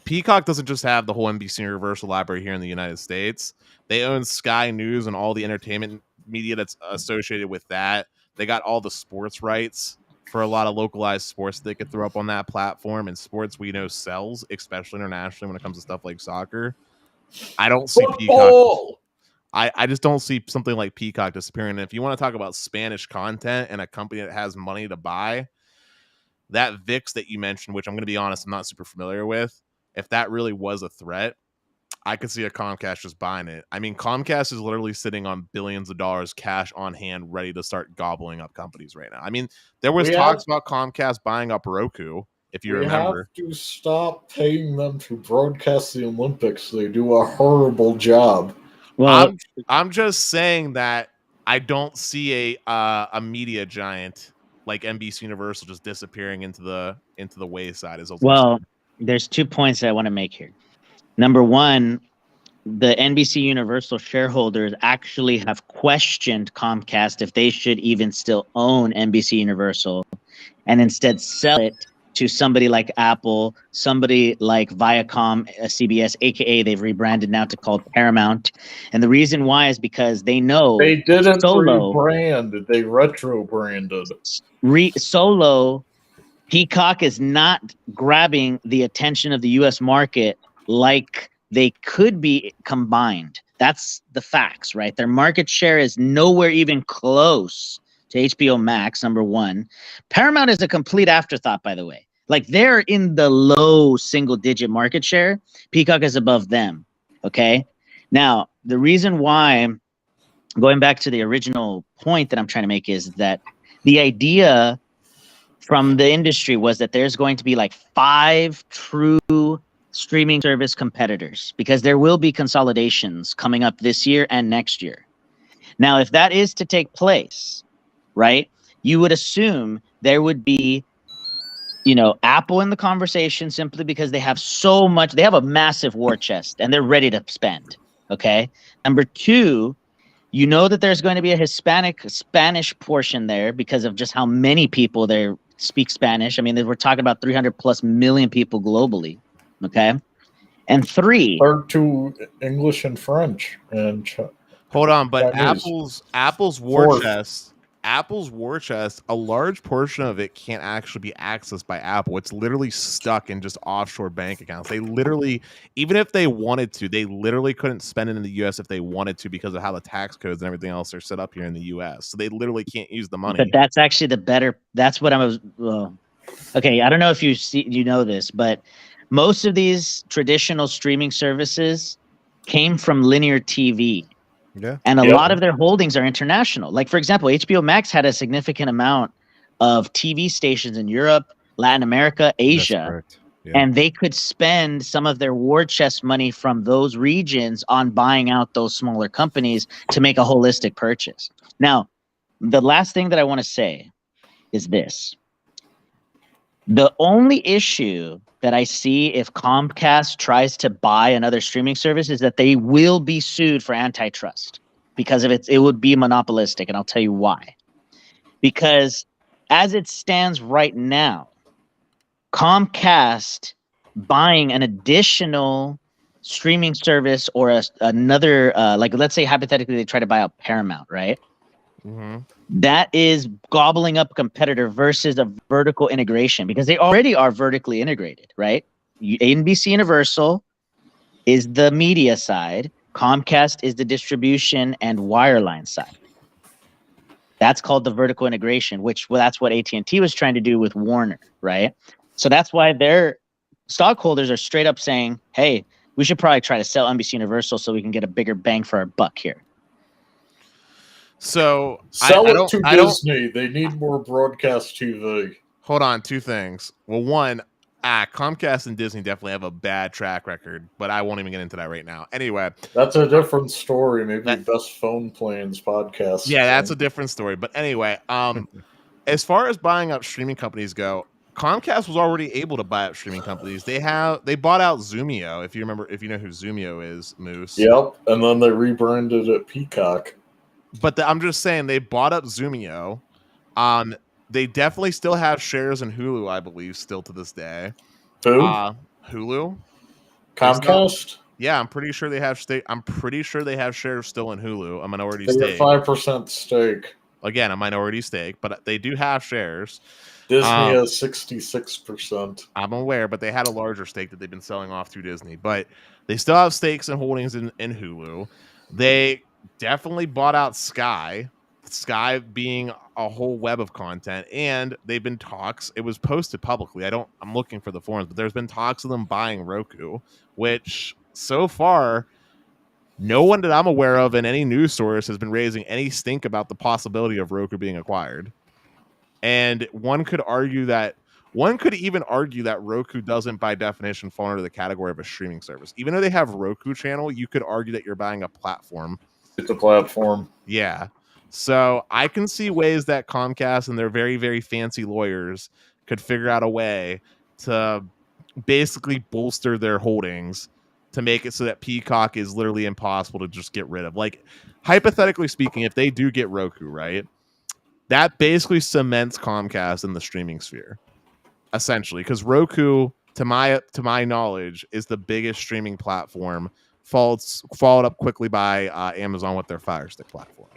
Peacock doesn't just have the whole NBC Universal library here in the United States. They own Sky News and all the entertainment media that's associated with that. They got all the sports rights for a lot of localized sports they could throw up on that platform. And sports we know sells, especially internationally when it comes to stuff like soccer. I don't see Peacock. I just don't see something like Peacock disappearing. And if you want to talk about Spanish content and a company that has money to buy, that VIX that you mentioned, which I'm going to be honest, I'm not super familiar with, if that really was a threat, I could see a Comcast just buying it. I mean, Comcast is literally sitting on billions of dollars cash on hand, ready to start gobbling up companies right now. I mean, there was talks about Comcast buying up Roku, if you remember. We have to stop paying them to broadcast the Olympics. They do a horrible job. Well, I'm just saying that I don't see a media giant like NBC Universal just disappearing into the wayside. Well, there's 2 points that I want to make here. Number one, the NBC Universal shareholders actually have questioned Comcast if they should even still own NBC Universal and instead sell it to somebody like Apple, somebody like Viacom, CBS, aka they've rebranded now to called Paramount. And the reason why is because they know they didn't rebrand, they retro branded. Solo Peacock is not grabbing the attention of the US market like they could be combined. That's the facts, right? Their market share is nowhere even close to HBO Max, number one. Paramount is a complete afterthought, by the way. Like, they're in the low single-digit market share. Peacock is above them, okay? Now, the reason why, going back to the original point that I'm trying to make, is that the idea from the industry was that there's going to be like 5 true streaming service competitors, because there will be consolidations coming up this year and next year. Now, if that is to take place, right, you would assume there would be, Apple in the conversation, simply because they have so much, they have a massive war chest and they're ready to spend. Okay. Number two, that there's going to be a Spanish portion there because of just how many people there speak Spanish. I mean, we're talking about 300+ million people globally. Okay. And 3, or to English and French and hold on, but Apple's war chest. Apple's war chest, a large portion of it can't actually be accessed by Apple. It's literally stuck in just offshore bank accounts. They literally, even if they wanted to, they literally couldn't spend it in the U.S. if they wanted to, because of how the tax codes and everything else are set up here in the U.S. So they literally can't use the money. But that's actually that's what I was. Okay, I don't know if you know this, but most of these traditional streaming services came from linear TV. Yeah. And a lot of their holdings are international. Like, for example, HBO Max had a significant amount of TV stations in Europe, Latin America, Asia. Yeah. And they could spend some of their war chest money from those regions on buying out those smaller companies to make a holistic purchase. Now, the last thing that I want to say is this. The only issue that I see if Comcast tries to buy another streaming service is that they will be sued for antitrust because of it would be monopolistic, and I'll tell you why. Because as it stands right now, Comcast buying an additional streaming service or another, like, let's say hypothetically they try to buy out Paramount, right? Mm-hmm. That is gobbling up a competitor versus a vertical integration, because they already are vertically integrated, right? NBC Universal is the media side. Comcast is the distribution and wireline side. That's called the vertical integration, that's what AT&T was trying to do with Warner, right? So that's why their stockholders are straight up saying, hey, we should probably try to sell NBC Universal so we can get a bigger bang for our buck here. So sell it to Disney. They need more broadcast TV. Hold on, two things. Well, one, Comcast and Disney definitely have a bad track record, but I won't even get into that right now. Anyway, that's a different story. Maybe Best Phone Plans podcast. Yeah, that's a different story. But anyway, as far as buying up streaming companies go, Comcast was already able to buy up streaming companies. They bought out Zoomio. If you know who Zoomio is, Moose. Yep, and then they rebranded it Peacock. But I'm just saying they bought up Zoomio. They definitely still have shares in Hulu, I believe, still to this day. Who? Hulu. Comcast? Yeah, I'm pretty sure they have shares still in Hulu, a minority stake. They have 5% stake. Again, a minority stake, but they do have shares. Disney has 66%. I'm aware, but they had a larger stake that they've been selling off to Disney. But they still have stakes and holdings in Hulu. They definitely bought out Sky being a whole web of content, and they've been talks. It was posted publicly. I'm looking for the forums, but there's been talks of them buying Roku, which so far no one that I'm aware of in any news source has been raising any stink about the possibility of Roku being acquired. And one could even argue that Roku doesn't by definition fall under the category of a streaming service. Even though they have Roku channel, you could argue that you're buying a platform. It's a platform. Yeah. So I can see ways that Comcast and their very, very fancy lawyers could figure out a way to basically bolster their holdings to make it so that Peacock is literally impossible to just get rid of. Like, hypothetically speaking, if they do get Roku, right, that basically cements Comcast in the streaming sphere, essentially, because Roku, to my knowledge, is the biggest streaming platform, followed up quickly by Amazon with their Fire Stick platform.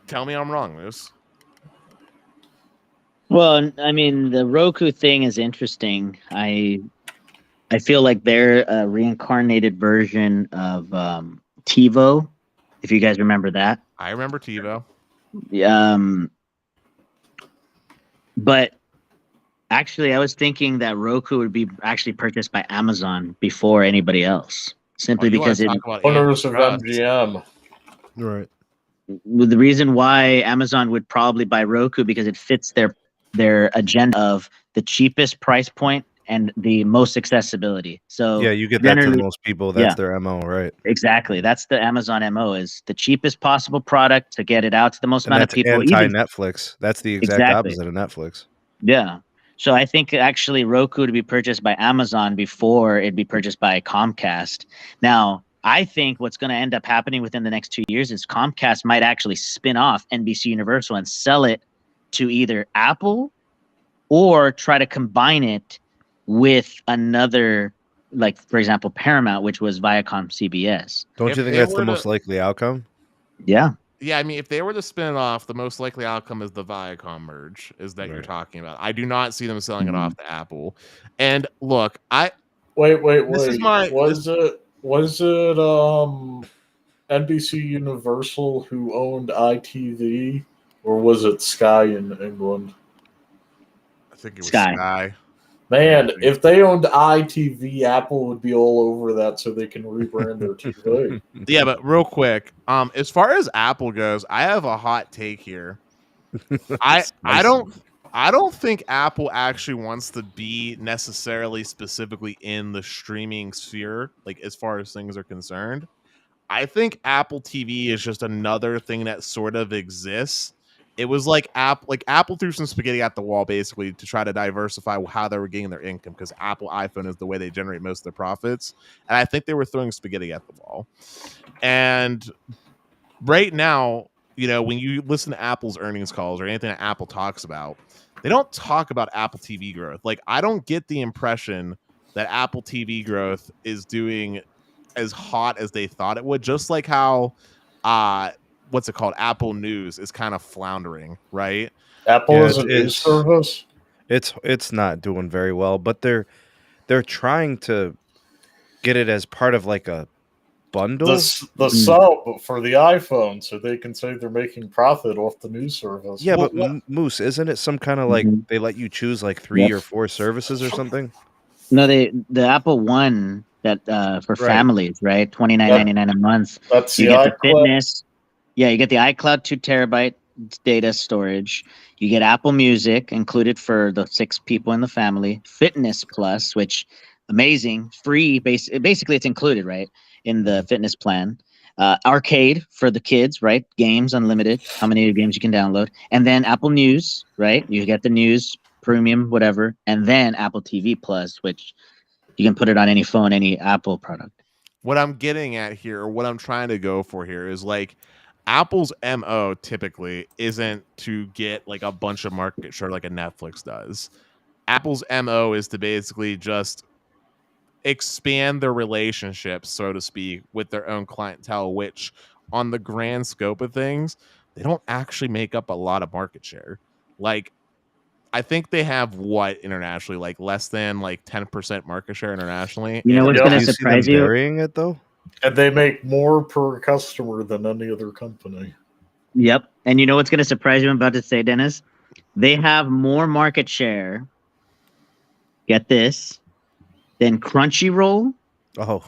Tell me I'm wrong, Moose. Well, I mean, the Roku thing is interesting. I feel like they're a reincarnated version of TiVo, if you guys remember that. I remember TiVo. But actually, I was thinking that Roku would be actually purchased by Amazon before anybody else, simply because owners of MGM. Right. The reason why Amazon would probably buy Roku because it fits their agenda of the cheapest price point and the most accessibility. So yeah, you get that to most people. That's their MO, right? Exactly. That's the Amazon MO, is the cheapest possible product to get it out to the most amount of people. Anti-Netflix. That's the exact opposite of Netflix. Yeah. So I think actually Roku would be purchased by Amazon before it'd be purchased by Comcast. Now, I think what's going to end up happening within the next 2 years is Comcast might actually spin off NBC Universal and sell it to either Apple or try to combine it with another, like, for example, Paramount, which was Viacom CBS. Don't you think that's the most likely outcome? Yeah. Yeah, I mean, if they were to spin it off, the most likely outcome is the Viacom merge, is that you're talking about. I do not see them selling it off to Apple. And look, wait. Was it NBC Universal who owned ITV, or was it Sky in England? I think it was Sky. Man, if they owned ITV, Apple would be all over that so they can rebrand their TV. Yeah, but real quick, as far as Apple goes, I have a hot take here. I don't think Apple actually wants to be necessarily specifically in the streaming sphere, like as far as things are concerned. I think Apple TV is just another thing that sort of exists. It was like Apple threw some spaghetti at the wall basically to try to diversify how they were getting their income, because Apple iPhone is the way they generate most of their profits. And I think they were throwing spaghetti at the wall. And right now, you know, when you listen to Apple's earnings calls or anything that Apple talks about, they don't talk about Apple TV growth. Like, I don't get the impression that Apple TV growth is doing as hot as they thought it would, just like how what's it called? Apple News is kind of floundering, right? Apple is a news service. It's not doing very well, but they're trying to get it as part of like a bundle? The sub for the iPhone, so they can say they're making profit off the new service. Yeah, but Moose, isn't it some kind of like they let you choose like 3 or 4 services or something? No, the Apple One that for families, right? $29.99 a month. That's you the get iCloud. the fitness. Yeah, you get the iCloud 2 terabyte data storage. You get Apple Music included for the 6 people in the family. Fitness Plus, which amazing, free. Basically, it's included, right, in the fitness plan. Arcade for the kids, right? Games unlimited. How many games you can download, and then Apple News, right? You get the news premium, whatever, and then Apple TV Plus, which you can put it on any phone, any Apple product. What I'm getting at here, or what I'm trying to go for here, is like Apple's MO typically isn't to get like a bunch of market share like a Netflix does. Apple's MO is to basically just expand their relationships, so to speak, with their own clientele, which on the grand scope of things, they don't actually make up a lot of market share. Like, I think they have what internationally, like less than like 10% market share internationally. You know what's going to Do you surprise see them you? burying it though? And they make more per customer than any other company. Yep. And you know what's going to surprise you? I'm about to say, Dennis. They have more market share. Get this. Than Crunchyroll. Oh.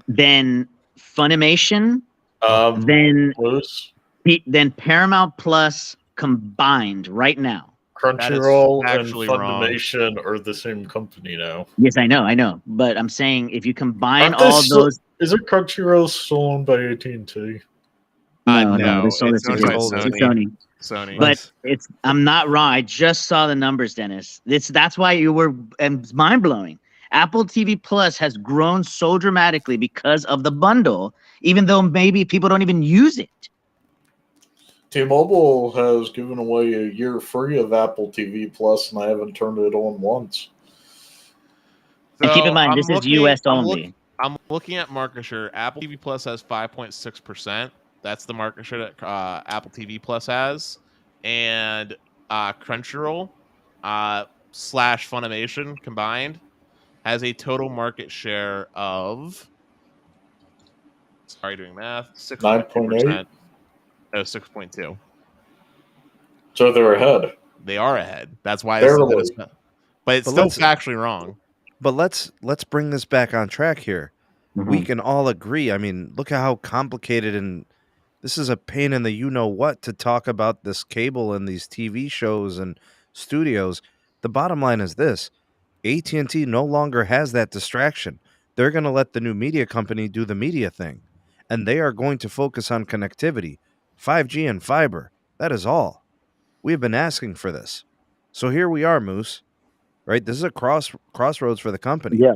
Then Funimation. Then Paramount Plus combined right now. Crunchyroll and Funimation are the same company now. Yes, I know. But I'm saying if you combine all those... Isn't Crunchyroll still owned by AT&T? No, it's owned by Sony. But I'm not wrong. I just saw the numbers, Dennis. That's why you were... And it's mind-blowing. Apple TV Plus has grown so dramatically because of the bundle, even though maybe people don't even use it. T-Mobile has given away a year free of Apple TV Plus, and I haven't turned it on once. And keep in mind, this is US only. I'm looking at market share. Apple TV Plus has 5.6%. That's the market share that Apple TV Plus has. And Crunchyroll / Funimation combined has a total market share of, sorry, doing math, 6.8%. No, 6.2. So they're ahead. They are ahead. That's why it's but it's still factually wrong. But let's bring this back on track here. Mm-hmm. We can all agree. I mean, look at how complicated, and this is a pain in the you-know-what to talk about this cable and these TV shows and studios. The bottom line is this. AT&T no longer has that distraction. They're going to let the new media company do the media thing, and they are going to focus on connectivity, 5G and fiber. That is all. We have been asking for this. So here we are, Moose, right? This is a crossroads for the company. Yeah.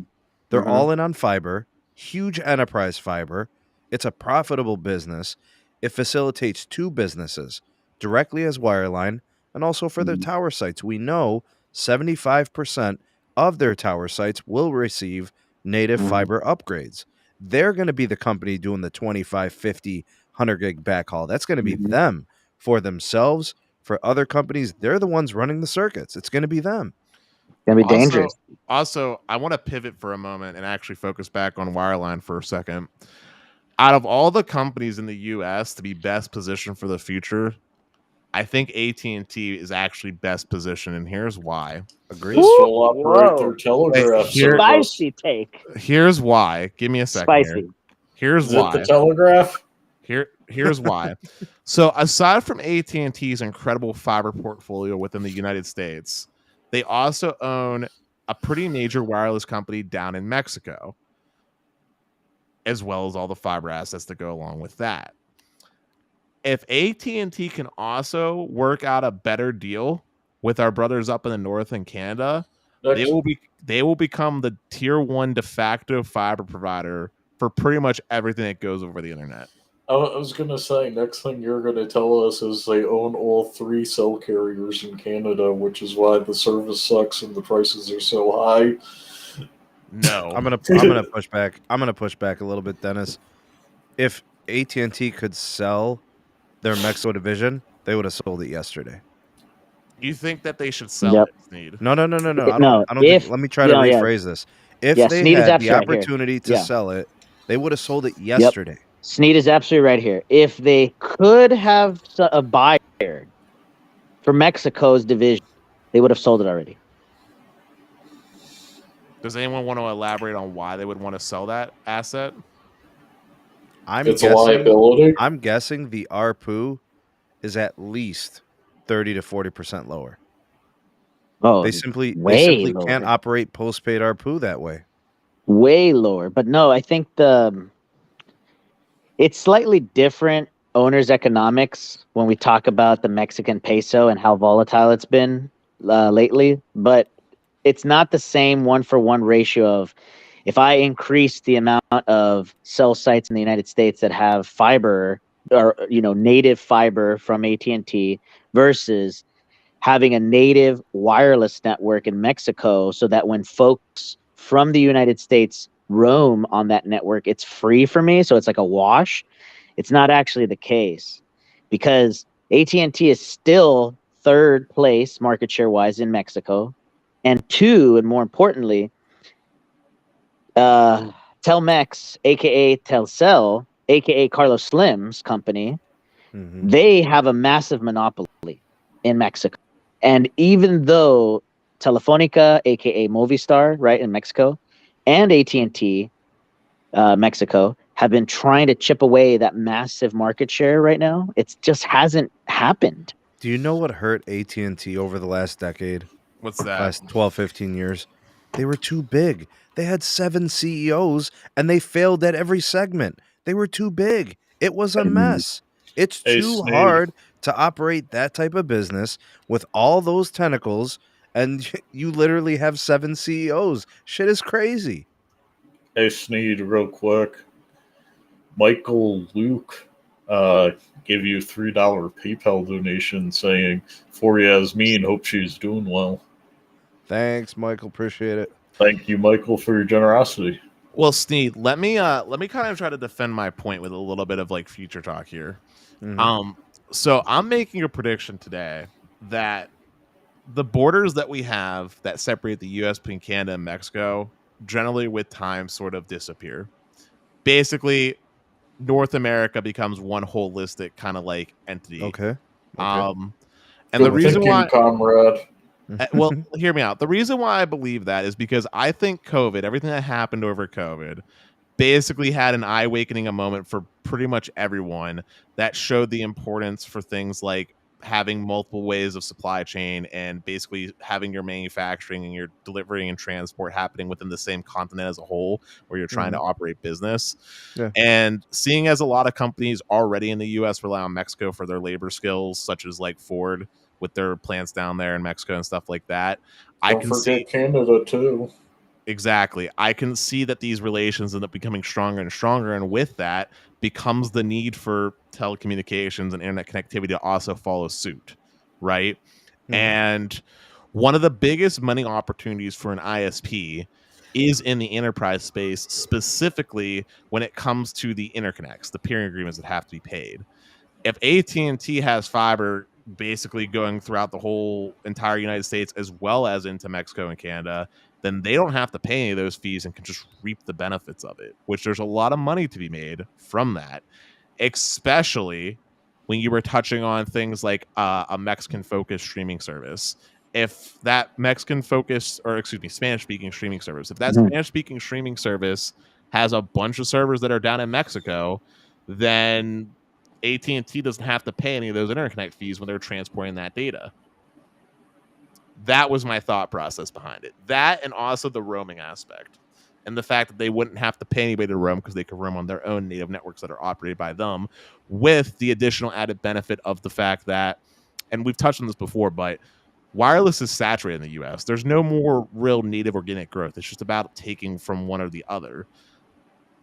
They're all in on fiber, huge enterprise fiber. It's a profitable business. It facilitates 2 businesses, directly as wireline and also for their tower sites. We know 75% of their tower sites will receive native fiber upgrades. They're going to be the company doing the 25, 50, 100 gig backhaul. That's going to be them. For themselves, for other companies, they're the ones running the circuits. It's going to be them. It's going to be dangerous. Also, I want to pivot for a moment and actually focus back on wireline for a second. Out of all the companies in the U.S. to be best positioned for the future, I think AT&T is actually best positioned, and here's why. Agreed. This will operate their telegraph service. Spicy take. Here's why. Give me a second. Spicy. Here. Here's is why. It the telegraph? Here's why. So aside from AT&T's incredible fiber portfolio within the United States, they also own a pretty major wireless company down in Mexico, as well as all the fiber assets that go along with that. If AT&T can also work out a better deal with our brothers up in the north in Canada, they will become the tier 1 de facto fiber provider for pretty much everything that goes over the internet. I was going to say, next thing you're going to tell us is they own all 3 cell carriers in Canada, which is why the service sucks and the prices are so high. No. I'm gonna push back. I'm going to push back a little bit, Dennis. If AT&T could sell their Mexico division, they would have sold it yesterday. You think that they should sell it, Sneed? No. I don't think, let me try to rephrase this. If they had the opportunity to sell it, They would have sold it yesterday. Sneed is absolutely right here. If they could have a buyer for Mexico's division, they would have sold it already. Does anyone want to elaborate on why they would want to sell that asset? It's a liability. I'm guessing the ARPU is at least 30 to 40% lower. Oh, they simply lower. Can't operate postpaid ARPU that way. Way lower. But no, I think it's slightly different owner's economics when we talk about the Mexican peso and how volatile it's been lately. But it's not the same one-for-one ratio of if I increase the amount of cell sites in the United States that have fiber or native fiber from AT&T versus having a native wireless network in Mexico, so that when folks from the United States roam on that network, it's free for me. So it's like a wash. It's not actually the case, because AT&T is still third place market share wise in Mexico. And two, and more importantly, Telmex, aka Telcel, aka Carlos Slim's company, they have a massive monopoly in Mexico. And even though Telefonica, aka Movistar, right, in Mexico, and AT&T, Mexico, have been trying to chip away that massive market share right now, it just hasn't happened. Do you know what hurt AT&T over the last decade? What's that? Last 12, 15 years? They were too big. They had 7 CEOs, and they failed at every segment. They were too big. It was a mess. It's too hard to operate that type of business with all those tentacles, and you literally have 7 CEOs. Shit is crazy. Hey, Sneed, real quick. Michael Luke gave you $3 PayPal donation saying, "For Yasmin, hope she's doing well." Thanks, Michael. Appreciate it. Thank you, Michael, for your generosity. Well, Sneed, let me kind of try to defend my point with a little bit of like future talk here. So I'm making a prediction today that the borders that we have that separate the U.S. between Canada and Mexico generally with time sort of disappear. Basically, North America becomes one holistic kind of like entity. Okay. And good the reason why, comrade. Well, hear me out. The reason why I believe that is because I think COVID, everything that happened over COVID, basically had an eye-awakening moment for pretty much everyone that showed the importance for things like having multiple ways of supply chain and basically having your manufacturing and your delivery and transport happening within the same continent as a whole where you're trying to operate business. Yeah. And seeing as a lot of companies already in the US rely on Mexico for their labor skills, such as like Ford with their plants down there in Mexico and stuff like that. Don't forget Canada too. Exactly. I can see that these relations end up becoming stronger and stronger. And with that becomes the need for telecommunications and internet connectivity to also follow suit. Right. And one of the biggest money opportunities for an ISP is in the enterprise space, specifically when it comes to the interconnects, the peering agreements that have to be paid. If AT&T has fiber basically going throughout the whole entire United States as well as into Mexico and Canada, then they don't have to pay any of those fees and can just reap the benefits of it, which there's a lot of money to be made from that, especially when you were touching on things like a Mexican-focused streaming service. If that Spanish-speaking streaming service, if that Spanish-speaking streaming service has a bunch of servers that are down in Mexico, then AT&T doesn't have to pay any of those interconnect fees when they're transporting that data. That was my thought process behind it. That and also the roaming aspect and the fact that they wouldn't have to pay anybody to roam because they could roam on their own native networks that are operated by them, with the additional added benefit of the fact that, and we've touched on this before, but wireless is saturated in the US. There's no more real native organic growth. It's just about taking from one or the other.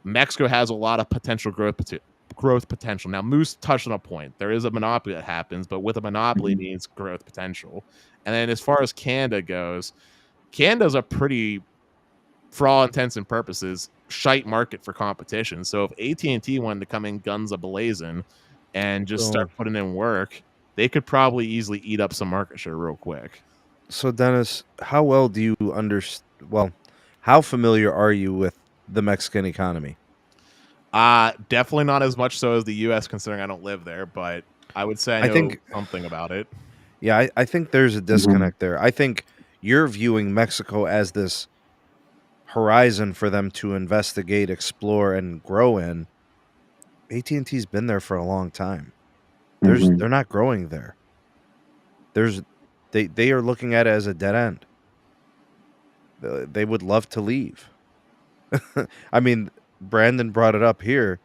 Mexico has a lot of potential growth potential. Now, Moose touched on a point. There is a monopoly that happens, but with a monopoly means growth potential. And then as far as Canada goes, Canada's a pretty, for all intents and purposes, shite market for competition. So if AT&T wanted to come in guns a-blazing and just start putting in work, they could probably easily eat up some market share real quick. So, Dennis, how well do you how familiar are you with the Mexican economy? Definitely not as much so as the U.S. considering I don't live there, but I would say I know think something about it. Yeah, I think there's a disconnect there. I think you're viewing Mexico as this horizon for them to investigate, explore, and grow in. AT&T's been there for a long time. They're not growing there. They are looking at it as a dead end. They would love to leave. I mean, Brandon brought it up here.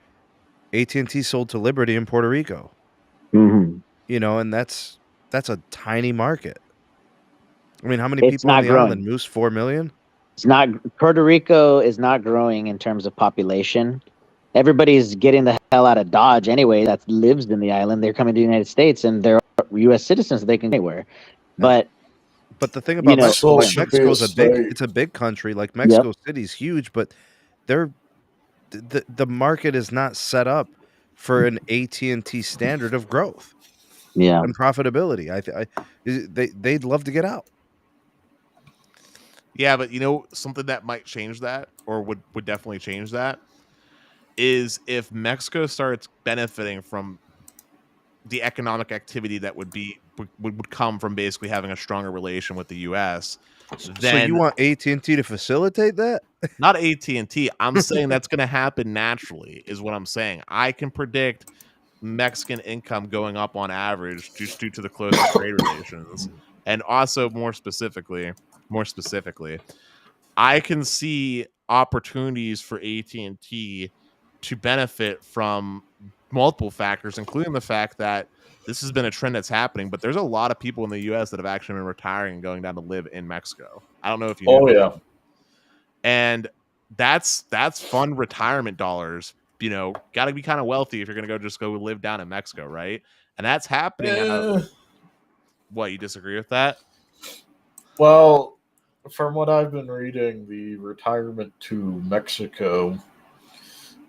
AT&T sold to Liberty in Puerto Rico. You know, and that's a tiny market. I mean, how many It's people on not the growing. island? Moose, 4 million? It's not. Puerto Rico is not growing in terms of population. Everybody's getting the hell out of Dodge anyway. That lives in the island. They're coming to the United States, and they're U.S. citizens. So they can go anywhere. But the thing about Mexico, Mexico's a it's a big country. Like Mexico City's huge, but the market is not set up for an AT&T standard of growth. And profitability. They'd love to get out. Yeah, but you know something that might change that, or would definitely change that, is if Mexico starts benefiting from the economic activity that would come from basically having a stronger relation with the U.S. So you want AT&T to facilitate that? Not AT&T. I'm saying that's going to happen naturally, is what I'm saying. I can predict Mexican income going up on average just due to the closer trade relations, and also more specifically, I can see opportunities for AT&T to benefit from multiple factors, including the fact that this has been a trend that's happening, but there's a lot of people in the U.S. that have actually been retiring and going down to live in Mexico. I don't know if you know. Yeah. And that's fun retirement dollars. You know, got to be kind of wealthy if you're going to go live down in Mexico, right? And that's happening. What, you disagree with that? Well, from what I've been reading, the retirement to Mexico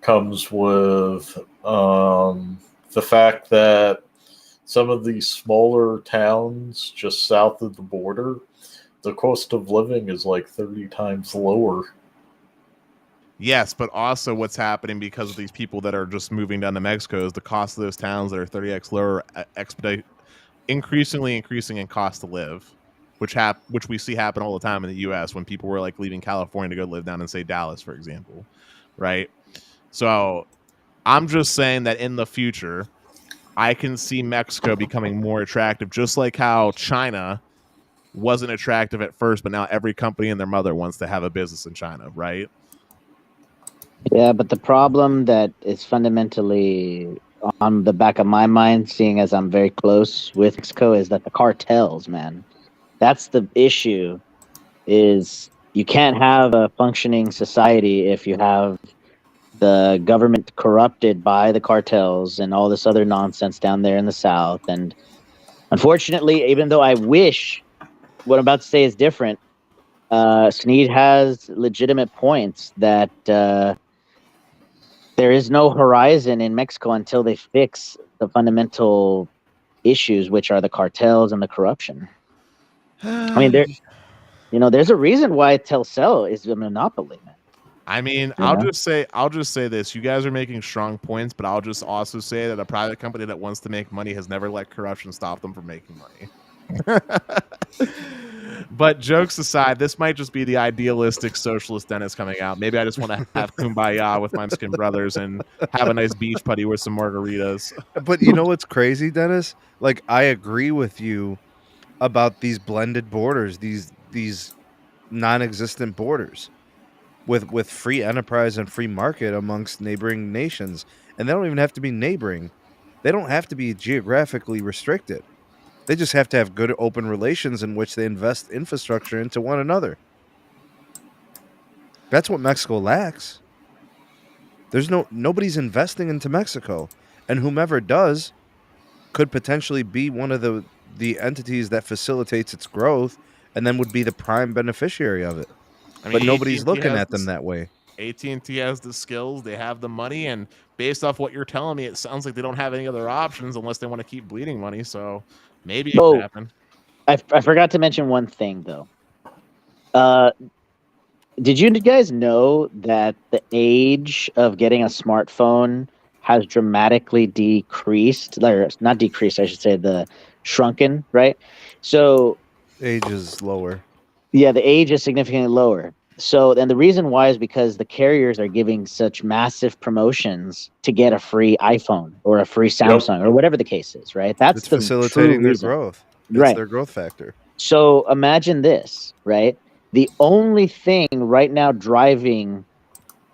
comes with the fact that some of these smaller towns just south of the border, the cost of living is like 30 times lower. Yes, but also what's happening because of these people that are just moving down to Mexico is the cost of those towns that are 30x lower increasingly increasing in cost to live, which we see happen all the time in the U.S. when people were like leaving California to go live down in, say, Dallas, for example, right? So I'm just saying that in the future, I can see Mexico becoming more attractive, just like how China wasn't attractive at first, but now every company and their mother wants to have a business in China, right? Yeah, but the problem that is fundamentally on the back of my mind, seeing as I'm very close with Mexico, is that the cartels, man. That's the issue, is you can't have a functioning society if you have the government corrupted by the cartels and all this other nonsense down there in the South. And unfortunately, even though I wish what I'm about to say is different, Sneed has legitimate points that there is no horizon in Mexico until they fix the fundamental issues, which are the cartels and the corruption. I mean, there's a reason why Telcel is a monopoly, man. I mean, I'll just say this. You guys are making strong points, but I'll just also say that a private company that wants to make money has never let corruption stop them from making money. But jokes aside, this might just be the idealistic socialist Dennis coming out. Maybe I just want to have kumbaya with my Mexican brothers and have a nice beach party with some margaritas. But you know what's crazy, Dennis? Like, I agree with you about these blended borders, these non-existent borders with free enterprise and free market amongst neighboring nations. And they don't even have to be neighboring. They don't have to be geographically restricted. They just have to have good open relations in which they invest infrastructure into one another. That's what Mexico lacks. Nobody's investing into Mexico, and whomever does could potentially be one of the entities that facilitates its growth and then would be the prime beneficiary of it. I mean, but nobody's looking at them that way. AT&T has the skills, they have the money, and based off what you're telling me, it sounds like they don't have any other options unless they want to keep bleeding money. So maybe it can happen. I forgot to mention one thing, though. Did you guys know that the age of getting a smartphone has dramatically decreased, or not decreased, I should say, the shrunken, right? So Age is lower. yeah, the age is significantly lower. So, and the reason why is because the carriers are giving such massive promotions to get a free iPhone or a free Samsung or whatever the case is, right? That's It's the true facilitating their reason. growth. It's Right. their growth factor. So imagine this, right? The only thing right now driving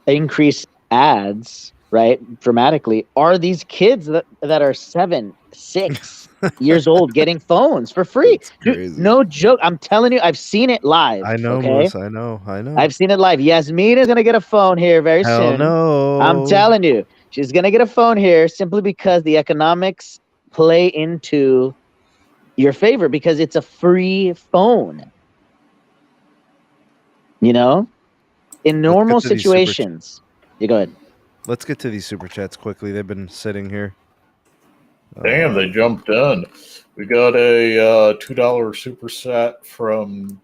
increased ads, right, dramatically, are these kids that are 7, 6 years old getting phones for free. Dude, Crazy. no joke. I'm telling you, I've seen it live. I know, okay? Moose. I know. I've seen it live. Yasmin is gonna get a phone here very Hell soon. no. I'm telling you, she's gonna get a phone here simply because the economics play into your favor because it's a free phone. You know, in normal to these super situations, you go ahead. Let's get to these super chats quickly. They've been sitting here. Damn, they jumped in. We got a $2 super set from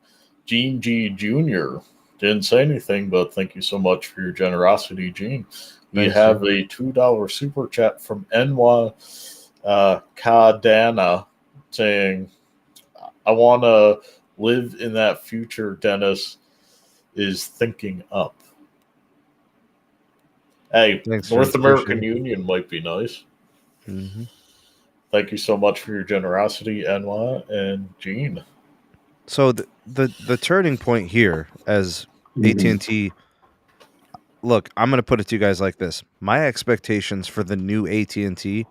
Gene G Jr. Didn't say anything, but thank you so much for your generosity, Gene. We Thanks, have sir. a $2 super chat from NY Kadana saying, I want to live in that future Dennis is thinking up. Hey, Thanks, North Vince. American Appreciate Union might be nice. Mhm. Thank you so much for your generosity, NY and Gene. So the turning point here, as AT&T, look, I'm going to put it to you guys like this. My expectations for the new AT&T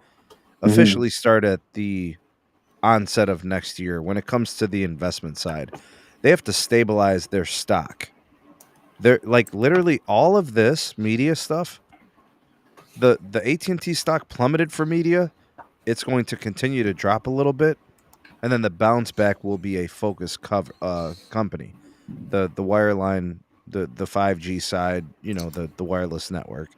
officially start at the onset of next year when it comes to the investment side. They have to stabilize their stock. They're like literally all of this media stuff. The AT&T stock plummeted for media. It's going to continue to drop a little bit, and then the bounce back will be a focus company. The wireline, the 5G side, the wireless network.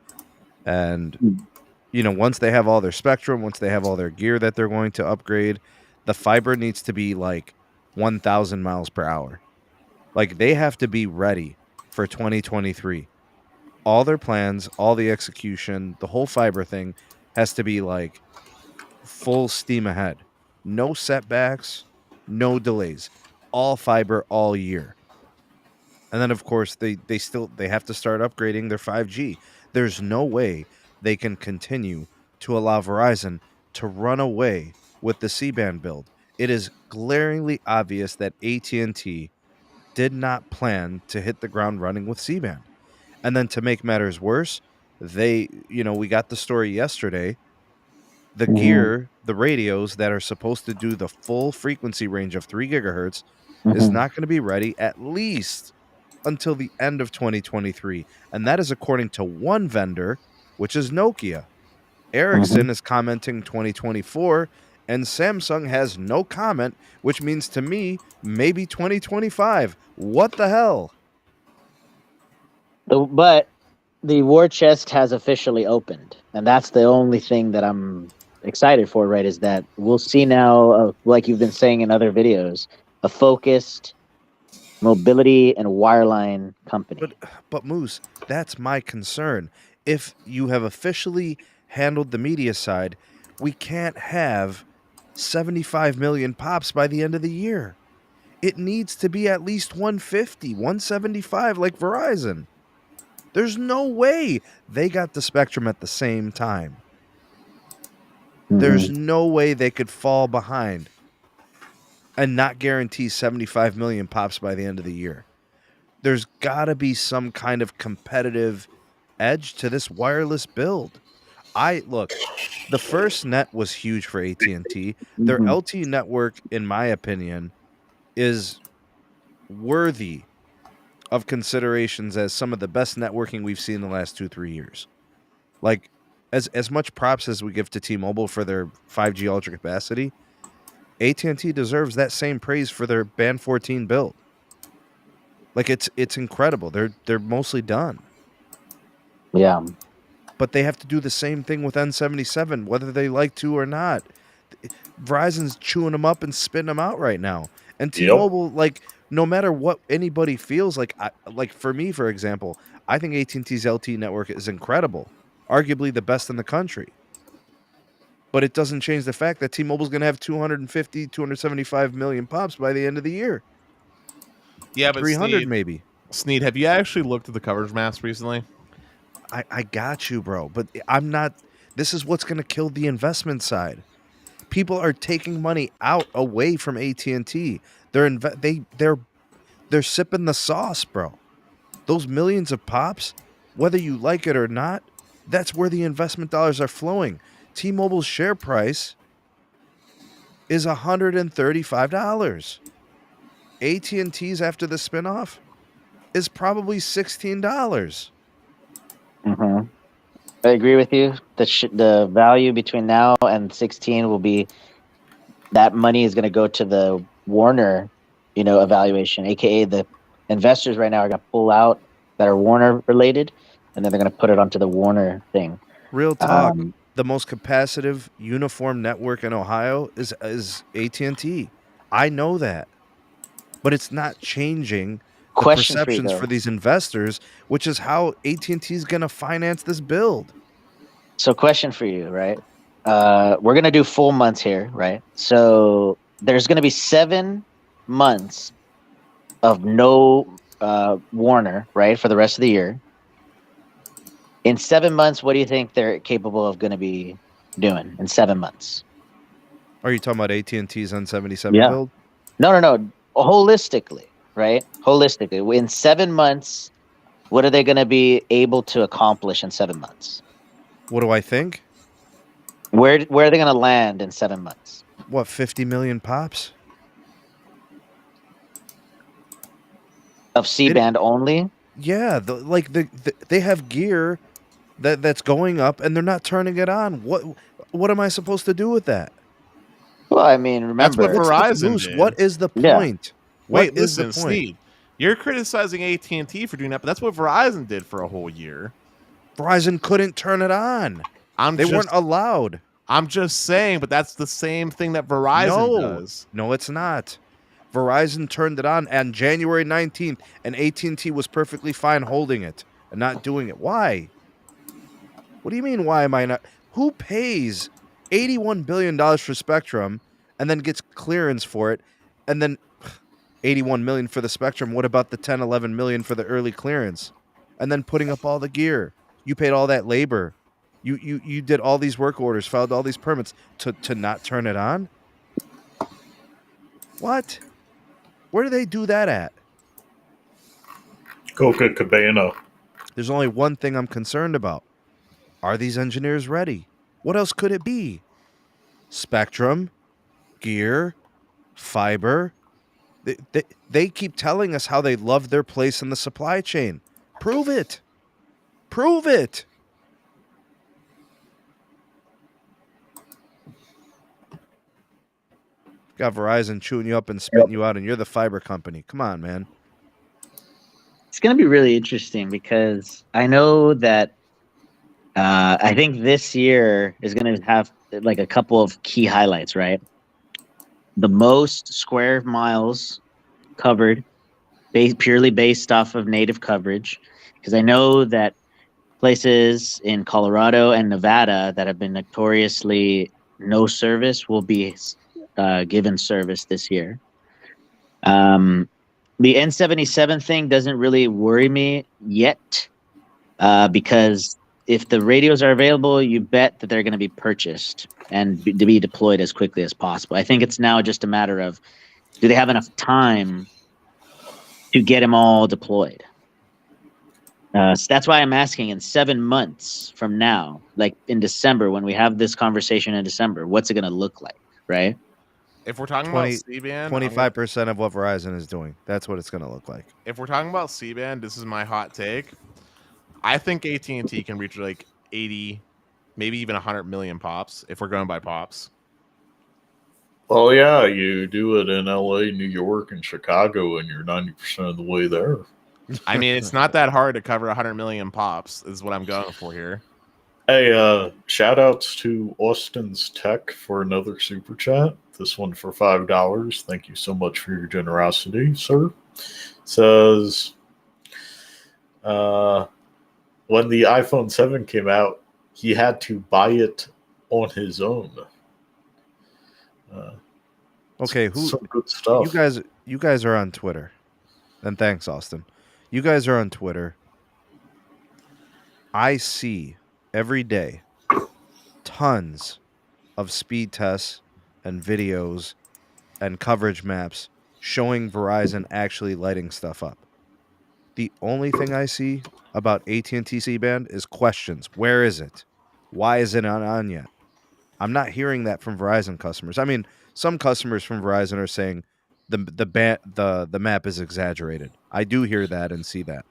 And once they have all their spectrum, once they have all their gear that they're going to upgrade, the fiber needs to be like 1,000 miles per hour. Like they have to be ready for 2023. All their plans, all the execution, the whole fiber thing has to be like full steam ahead. No setbacks, no delays. All fiber all year. And then of course they have to start upgrading their 5G. There's no way they can continue to allow Verizon to run away with the C-band build. It is glaringly obvious that AT&T did not plan to hit the ground running with C-band. And then to make matters worse, we got the story yesterday. The gear, the radios that are supposed to do the full frequency range of 3 gigahertz is not going to be ready at least until the end of 2023. And that is according to one vendor, which is Nokia. Ericsson is commenting 2024, and Samsung has no comment, which means to me, maybe 2025. What the hell? But the war chest has officially opened, and that's the only thing that I'm excited for, right? Is that we'll see now, like you've been saying in other videos, a focused mobility and wireline company. But Moose, that's my concern. If you have officially handled the media side, we can't have 75 million pops by the end of the year. It needs to be at least 150, 175 like Verizon. There's no way they got the spectrum at the same time. There's no way they could fall behind and not guarantee 75 million pops by the end of the year. There's got to be some kind of competitive edge to this wireless build. The FirstNet was huge for AT&T. Their LTE network, in my opinion, is worthy of considerations as some of the best networking we've seen in the last 2-3 years. Like, as much props as we give to T-Mobile for their 5G ultra capacity, AT&T deserves that same praise for their Band 14 build. Like, it's incredible. They're mostly done. Yeah. But they have to do the same thing with N77, whether they like to or not. Verizon's chewing them up and spitting them out right now. And T-Mobile, like, no matter what anybody feels like, like for me, for example, I think AT&T's LTE network is incredible, arguably the best in the country. But it doesn't change the fact that T-Mobile's going to have 250, 275 million pops by the end of the year. Yeah, but 300 maybe. Sneed, have you actually looked at the coverage maps recently? I got you, bro. But I'm not. This is what's going to kill the investment side. People are taking money away from AT&T. They're sipping the sauce, bro. Those millions of pops, whether you like it or not, that's where the investment dollars are flowing. T-Mobile's share price is $135. AT&T's after the spinoff is probably $16. Mm-hmm. I agree with you. The value between now and 16 will be that money is going to go to the Warner, evaluation, aka the investors right now are going to pull out that are Warner related, and then they're going to put it onto the Warner thing. Real talk. The most capacitive uniform network in Ohio is AT&T. I know that, but it's not changing the perceptions for these investors, which is how AT&T is going to finance this build. So, question for you, right? We're going to do full months here, right? So there's going to be 7 months of no Warner, right, for the rest of the year. In 7 months, what do you think they're capable of going to be doing in 7 months? Are you talking about AT&T's N77 build? No. Holistically, right? Holistically. In 7 months, what are they going to be able to accomplish in 7 months? What do I think? Where are they going to land in 7 months? What, 50 million pops? Of C-band only? Yeah, they have gear that's going up, and they're not turning it on. What am I supposed to do with that? Well, I mean, remember, that's what Verizon did. What is the point? Yeah. Wait, listen, Steve, you're criticizing AT&T for doing that, but that's what Verizon did for a whole year. Verizon couldn't turn it on. They weren't allowed. I'm just saying, but that's the same thing that Verizon does. No, it's not. Verizon turned it on January 19th, and AT&T was perfectly fine holding it and not doing it. Why? What do you mean, why am I not? Who pays $81 billion for Spectrum and then gets clearance for it, and then $81 million for the Spectrum? What about the $10, $11 million for the early clearance? And then putting up all the gear. You paid all that labor. You did all these work orders, filed all these permits to not turn it on? What? Where do they do that at? Coca Cabana. There's only one thing I'm concerned about. Are these engineers ready? What else could it be? Spectrum, gear, fiber. They keep telling us how they love their place in the supply chain. Prove it. Prove it. Got Verizon chewing you up and spitting you out, and you're the fiber company. Come on, man. It's going to be really interesting because I know that I think this year is going to have like a couple of key highlights, right? The most square miles covered, purely based off of native coverage, because I know that places in Colorado and Nevada that have been notoriously no service will be given service this year. The N77 thing doesn't really worry me yet because if the radios are available, you bet that they're going to be purchased and to be deployed as quickly as possible. I think it's now just a matter of, do they have enough time to get them all deployed? So that's why I'm asking, in 7 months from now, like in December, when we have this conversation in December, what's it going to look like, right? If we're talking about C-band, 25% of what Verizon is doing. That's what it's going to look like. If we're talking about C-band, this is my hot take. I think AT&T can reach like 80, maybe even 100 million pops if we're going by pops. Oh, yeah, you do it in LA, New York, and Chicago, and you're 90% of the way there. I mean, it's not that hard to cover 100 million pops, is what I'm going for here. Hey, shout outs to Austin's Tech for another super chat. This one for $5. Thank you so much for your generosity, sir. Says, when the iPhone 7 came out, he had to buy it on his own. Okay, some good stuff. You guys are on Twitter. And thanks, Austin. You guys are on Twitter. I see every day tons of speed tests and videos and coverage maps showing Verizon actually lighting stuff up. The only thing I see about AT&T C-band is questions. Where is it? Why is it not on yet? I'm not hearing that from Verizon customers. I mean, some customers from Verizon are saying the map is exaggerated. I do hear that and see that.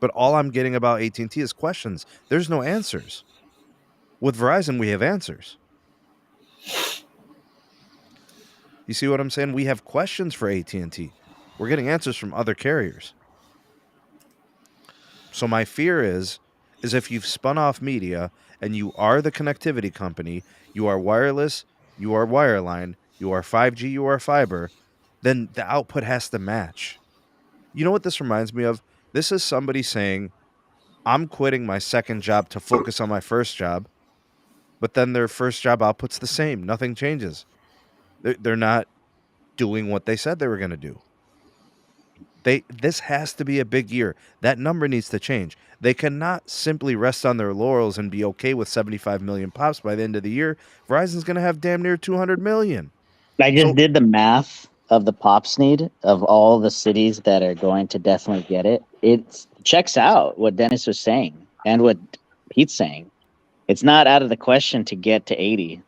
But all I'm getting about AT&T is questions. There's no answers. With Verizon, we have answers. You see what I'm saying? We have questions for AT&T. We're getting answers from other carriers. So my fear is if you've spun off media and you are the connectivity company, you are wireless, you are wireline, you are 5G, you are fiber, then the output has to match. You know what this reminds me of? This is somebody saying, I'm quitting my second job to focus on my first job, but then their first job output's the same. Nothing changes. They're not doing what they said they were going to do. This has to be a big year. That number needs to change. They cannot simply rest on their laurels and be okay with 75 million pops by the end of the year. Verizon's going to have damn near 200 million. I just did the math of the pops need of all the cities that are going to definitely get it. It checks out what Dennis was saying and what Pete's saying. It's not out of the question to get to 80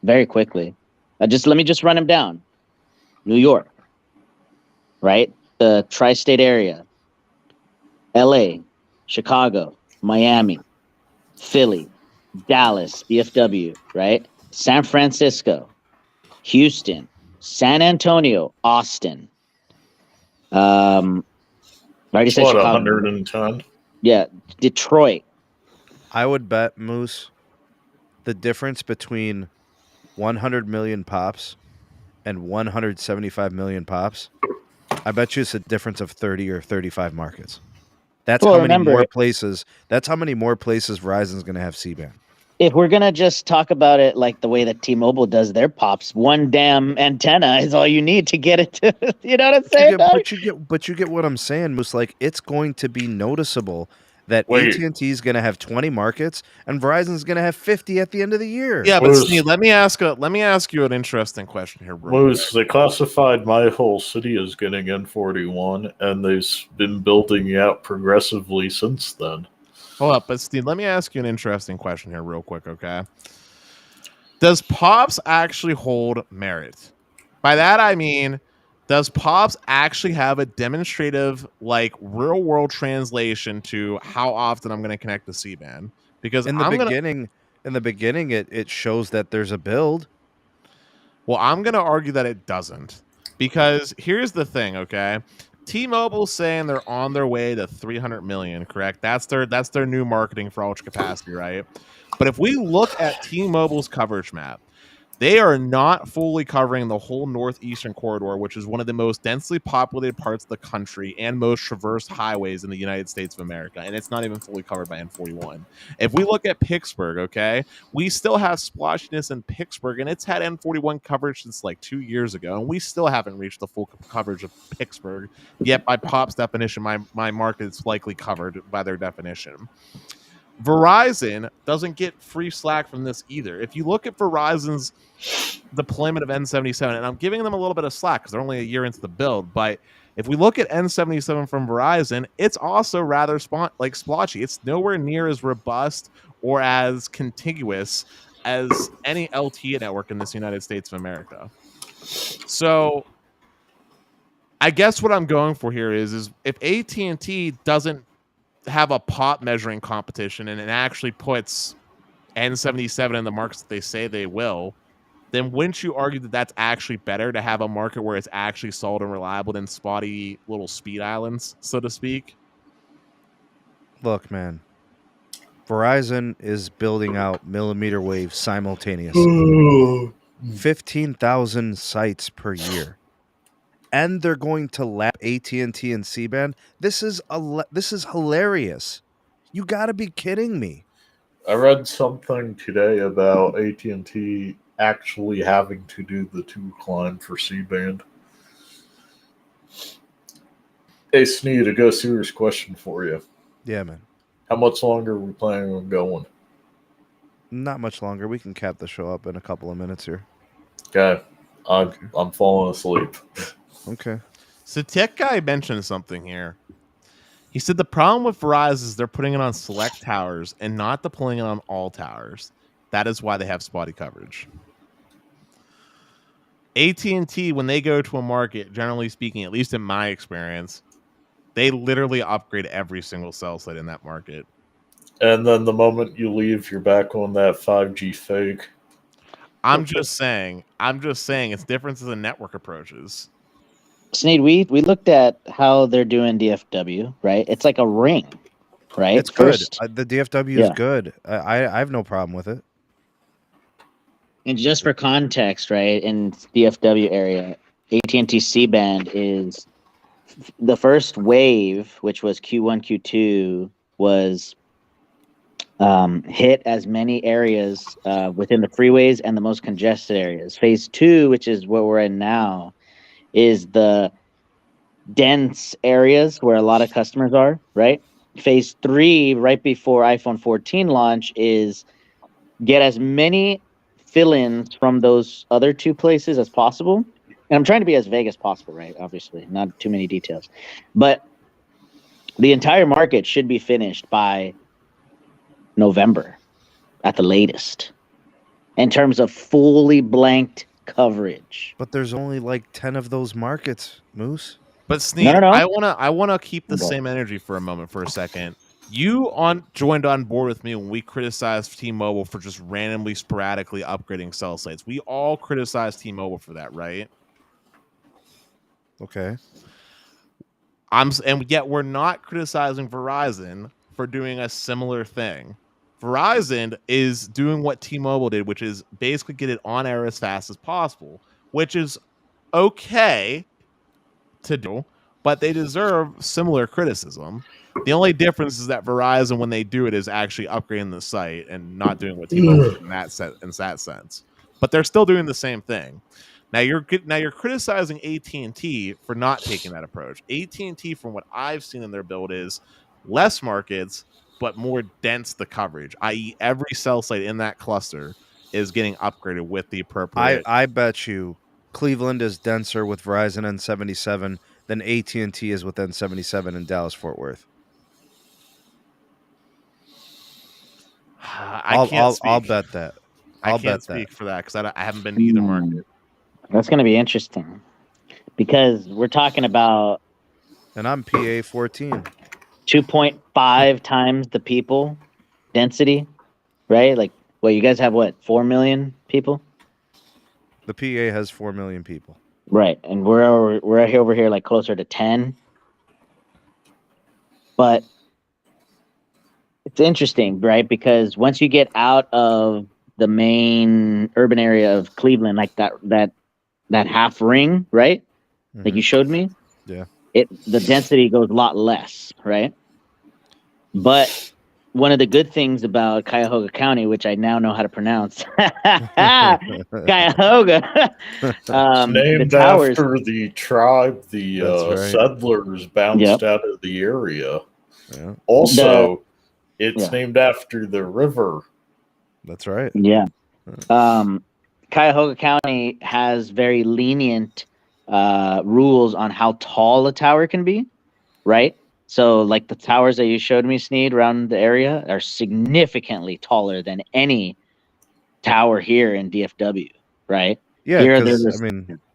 very quickly. Let me just run them down. New York, right? The tri-state area, LA, Chicago, Miami, Philly, Dallas, DFW, right? San Francisco, Houston, San Antonio, Austin. I already said Chicago. 110? Yeah, Detroit. I would bet, Moose, the difference between 100 million pops and 175 million pops, I bet you it's a difference of 30 or 35 markets. That's how many more places Verizon's going to have C-band. If we're going to just talk about it like the way that T-Mobile does their pops, one damn antenna is all you need to get it to, you know what I'm saying? But you get what I'm saying, Moose. Like, it's going to be noticeable that AT&T is going to have 20 markets and Verizon's going to have 50 at the end of the year. Yeah, but Steve, let me ask you an interesting question here, bro. Moose, they classified my whole city as getting N41, and they've been building out progressively since then. Hold up, but Steve, let me ask you an interesting question here real quick, okay? Does POPs actually hold merit? By that I mean, does POPs actually have a demonstrative, like, real-world translation to how often I'm going to connect the C-band? Because in the beginning, it shows that there's a build. Well, I'm going to argue that it doesn't. Because here's the thing, okay? T-Mobile's saying they're on their way to 300 million, correct? That's their new marketing for ultra capacity, right? But if we look at T-Mobile's coverage map, they are not fully covering the whole northeastern corridor, which is one of the most densely populated parts of the country and most traversed highways in the United States of America. And it's not even fully covered by N41. If we look at Pittsburgh, okay, we still have splotchiness in Pittsburgh, and it's had N41 coverage since like 2 years ago. And we still haven't reached the full coverage of Pittsburgh. Yet by POP's definition, my market is likely covered by their definition. Verizon doesn't get free slack from this either. If you look at Verizon's deployment of N77, and I'm giving them a little bit of slack because they're only a year into the build, but if we look at N77 from Verizon, it's also rather splotchy. It's nowhere near as robust or as contiguous as any LTE network in this United States of America. So I guess what I'm going for here is if AT&T doesn't have a POP measuring competition and it actually puts N77 in the markets that they say they will, then wouldn't you argue that that's actually better to have a market where it's actually solid and reliable than spotty little speed islands, so to speak? Look, man, Verizon is building out mmWave simultaneously. 15,000 sites per year. And they're going to lap AT&T and C-band. This is hilarious. You got to be kidding me. I read something today about AT&T actually having to do the 2 climb for C-band. Hey, Sneed, I got a serious question for you. Yeah, man. How much longer are we planning on going? Not much longer. We can cap the show up in a couple of minutes here. Okay. I'm falling asleep. Okay. So Tech Guy mentioned something here. He said the problem with Verizon is they're putting it on select towers and not deploying it on all towers. That is why they have spotty coverage. AT&T, when they go to a market, generally speaking, at least in my experience, they literally upgrade every single cell site in that market. And then the moment you leave, you're back on that 5G fake. I'm just saying it's differences in network approaches. Sneed, we looked at how they're doing DFW, right? It's like a ring, right? It's good. The DFW is good. I have no problem with it. And just for context, right, in DFW area, AT&T C-band is the first wave, which was Q1, Q2, was hit as many areas within the freeways and the most congested areas. Phase 2, which is what we're in now, is the dense areas where a lot of customers are, right? Phase 3, right before iPhone 14 launch, is get as many fill-ins from those other 2 places as possible. And I'm trying to be as vague as possible, right? Obviously, not too many details. But the entire market should be finished by November at the latest in terms of fully blanked coverage. But there's only like 10 of those markets, Moose. But Sneed, No. I wanna keep the same energy for a second. You joined on board with me when we criticized T-Mobile for just randomly, sporadically upgrading cell sites. We all criticized T-Mobile for that, right? Okay. And yet we're not criticizing Verizon for doing a similar thing. Verizon is doing what T-Mobile did, which is basically get it on air as fast as possible, which is okay to do, but they deserve similar criticism. The only difference is that Verizon, when they do it, is actually upgrading the site and not doing what T-Mobile did in that sense. But they're still doing the same thing. Now you're criticizing AT&T for not taking that approach. AT&T, from what I've seen in their build, is less markets but more dense the coverage, i.e., every cell site in that cluster is getting upgraded with the appropriate. I bet you Cleveland is denser with Verizon N77 than AT&T is with N77 in Dallas-Fort Worth. I'll bet that. I can't speak for that because I haven't been to either market. That's going to be interesting because we're talking about, and I'm PA 14. 2.5 times the people density, right? Like, well, you guys have what, 4 million people? The PA has 4 million people. Right, and we're over here like closer to 10. But it's interesting, right? Because once you get out of the main urban area of Cleveland, like that half ring, right? Mm-hmm. Like you showed me. Yeah. The density goes a lot less, right? But one of the good things about Cuyahoga County, which I now know how to pronounce, Cuyahoga, named after the tribe the settlers bounced out of the area. Yeah. Also, it's named after the river. That's right. Yeah. Cuyahoga County has very lenient rules on how tall a tower can be, right? So, like the towers that you showed me, Sneed, around the area are significantly taller than any tower here in DFW, right? Yeah, because,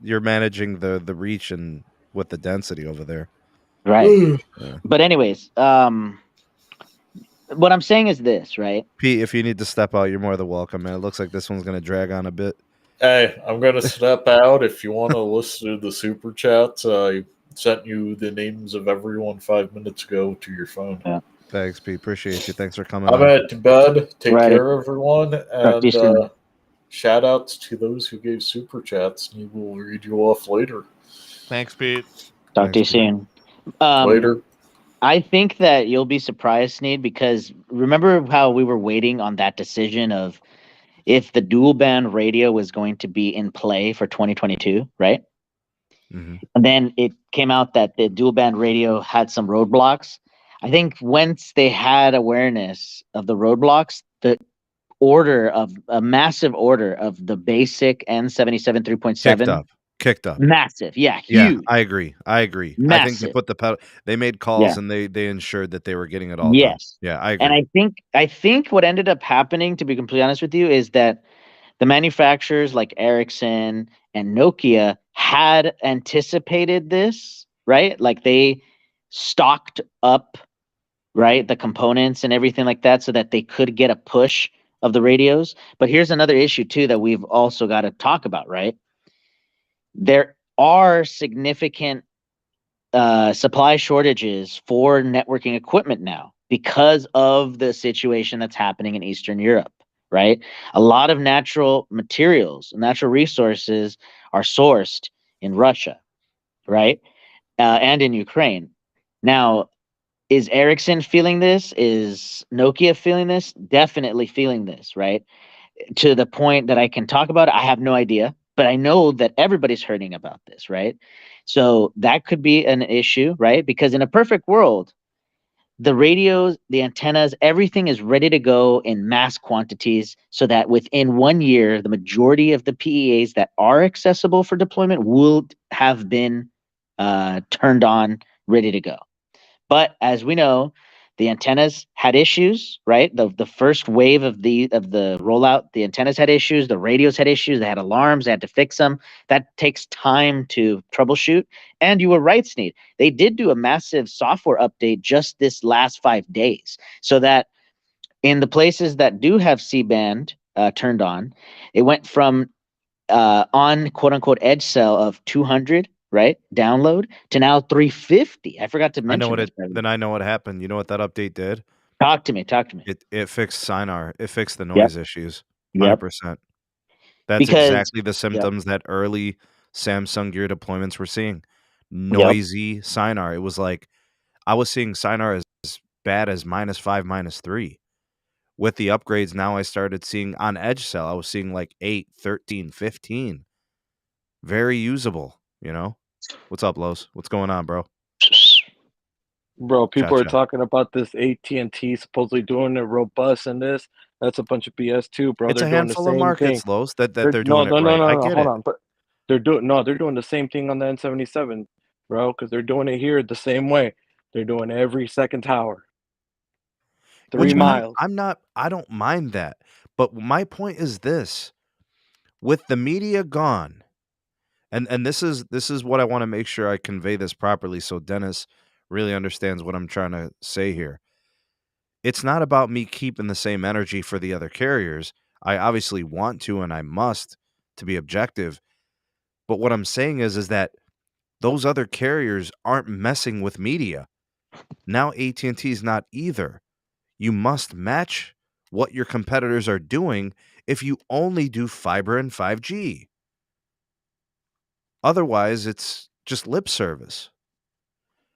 you're managing the reach and with the density over there. Right. Yeah. But anyways, what I'm saying is this, right? Pete, if you need to step out, you're more than welcome, man. It looks like this one's going to drag on a bit. Hey, I'm going to step out. If you want to listen to the super chats, I sent you the names of everyone 5 minutes ago to your phone. Yeah. Thanks, Pete. Appreciate you. Thanks for coming I'm on. at to bed. Take Right. care, everyone. Talk to you soon. And shout outs to those who gave super chats. And we will read you off later. Thanks, Pete. Talk to you Thanks, Pete. soon. Later. I think that you'll be surprised, Sneed, because remember how we were waiting on that decision of if the dual band radio was going to be in play for 2022, right? Mhm. And then it came out that the dual band radio had some roadblocks. I think once they had awareness of the roadblocks, the order of a massive order of the basic N77 3.7 Kicked up. massive, yeah, Yeah, huge, I agree. I think they massive. put the pedal. They made calls and they ensured that they were getting it all done. Yes. Yeah, I agree. And I think what ended up happening, to be completely honest with you, is that the manufacturers like Ericsson and Nokia had anticipated this, right? Like they stocked up, right, the components and everything like that so that they could get a push of the radios. But here's another issue too that we've also got to talk about, right? There are significant supply shortages for networking equipment now because of the situation that's happening in Eastern Europe, right? A lot of natural materials, natural resources are sourced in Russia, right? And in Ukraine. Now, is Ericsson feeling this? Is Nokia feeling this? Definitely feeling this, right? To the point that I can talk about it, I have no idea, but I know that everybody's hurting about this, right? So that could be an issue, right? Because in a perfect world, the radios, the antennas, everything is ready to go in mass quantities so that within 1 year, the majority of the PEAs that are accessible for deployment will have been turned on, ready to go. But as we know, the antennas had issues, right? The first wave of the rollout, the antennas had issues, the radios had issues, they had alarms, they had to fix them. That takes time to troubleshoot. And you were right, Sneed. They did do a massive software update just this last 5 days, so that in the places that do have C-band turned on, it went from on quote unquote edge cell of 200, right, download, to now 350. I forgot to mention this. I know what happened. You know what that update did? Talk to me. It fixed Sinar. It fixed the Yep. noise issues. 100%. That's Because exactly the symptoms that early Samsung Gear deployments were seeing. Noisy Sinar. It was like I was seeing Sinar as bad as -5, -3. With the upgrades, now I started seeing on edge cell, I was seeing like 8, 13, 15. Very usable, you know? What's up, Los? What's going on, bro? Bro, people are Cha-cha. talking about this AT&T supposedly doing it robust and this. That's a bunch of BS too, bro. It's They're a doing the handful of same markets, thing. Los, that they're doing it no, right. I no, get hold it. on. But they're doing the same thing on the N77, bro, because they're doing it here the same way. They're doing every second tower. 3 miles. I don't mind that. But my point is this. With the media gone, and this is what I want to make sure I convey this properly so Dennis really understands what I'm trying to say here. It's not about me keeping the same energy for the other carriers. I obviously want to and I must to be objective. But what I'm saying is that those other carriers aren't messing with media. Now AT&T is not either. You must match what your competitors are doing if you only do fiber and 5G. Otherwise, it's just lip service.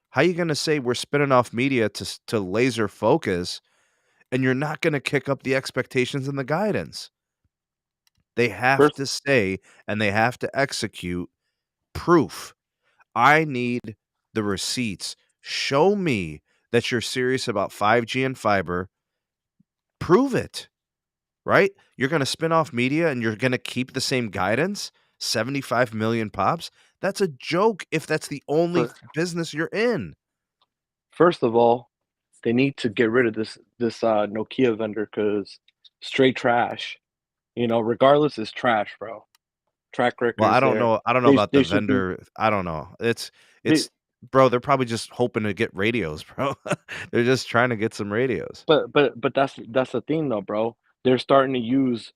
How are you going to say we're spinning off media to laser focus and you're not going to kick up the expectations and the guidance? They have to say and they have to execute proof. I need the receipts. Show me that you're serious about 5G and fiber. Prove it, right? You're going to spin off media and you're going to keep the same guidance? 75 million pops? That's a joke if that's the only business you're in. First of all, they need to get rid of this Nokia vendor because straight trash. You know, regardless, is trash, bro. Track record. Well, I don't know about the They should be. vendor. I don't know. It's bro, they're probably just hoping to get radios, bro. They're just trying to get some radios. But that's the thing though, bro. They're starting to use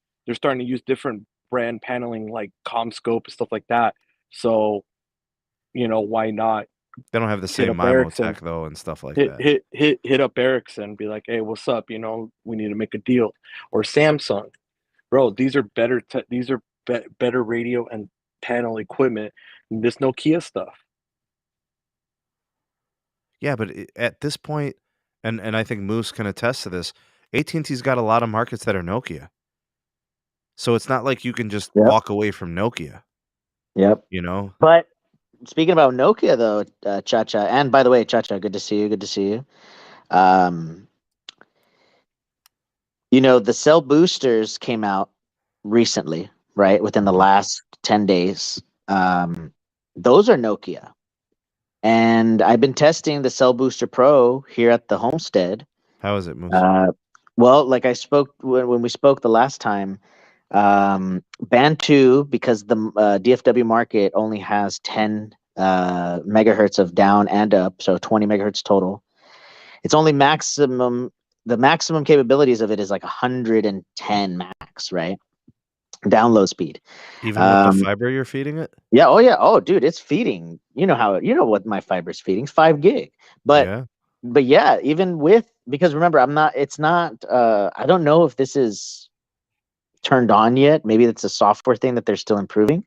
different brand paneling like CommScope and stuff like that. So, you know, why not They don't have the hit same up MIMO Ericsson, tech though and stuff like hit that. hit hit hit up Ericsson, be like, hey, what's up? We need to make a deal. Or Samsung, bro. These are better radio and panel equipment than this Nokia stuff. Yeah, but at this point, and I think Moose can attest to this, AT&T's got a lot of markets that are Nokia. So it's not like you can just Yep. walk away from Nokia, Yep. you know? But speaking about Nokia, though, Cha-Cha, and by the way, Cha-Cha, good to see you. Good to see you. The cell boosters came out recently, right? Within the last 10 days. Those are Nokia. And I've been testing the Cell Booster Pro here at the homestead. How is it, Moose? Well, like I spoke when we spoke the last time, band 2, because the DFW market only has 10 megahertz of down and up, so 20 megahertz total. It's only the maximum capabilities of it is like 110 max, right? Download speed. Even with the fiber you're feeding it? Yeah. Oh, yeah. Oh, dude, it's feeding. You know what my fiber's feeding? 5 gig. But yeah, even because remember, I don't know if this is turned on yet. Maybe it's a software thing that they're still improving.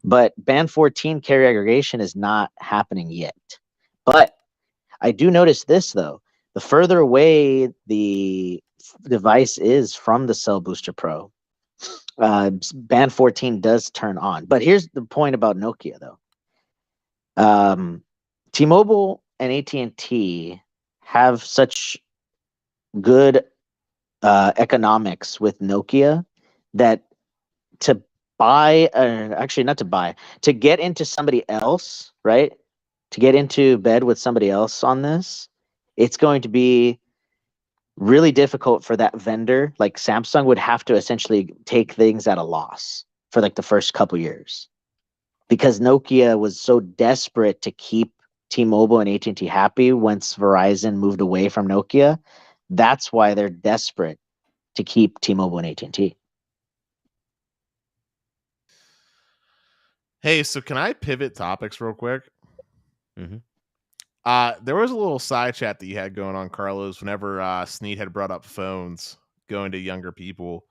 But band 14 carrier aggregation is not happening yet. But I do notice this, though. The further away the device is from the Cell Booster Pro, band 14 does turn on. But here's the point about Nokia, though. T-Mobile and AT&T have such good economics with Nokia that to get into somebody else, right? To get into bed with somebody else on this, it's going to be really difficult for that vendor. Like Samsung would have to essentially take things at a loss for like the first couple years, because Nokia was so desperate to keep T-Mobile and AT&T happy once Verizon moved away from Nokia. That's why they're desperate to keep T-Mobile and AT&T. Hey, so can I pivot topics real quick? Mm-hmm. There was a little side chat that you had going on, Carlos, whenever Sneed had brought up phones going to younger people.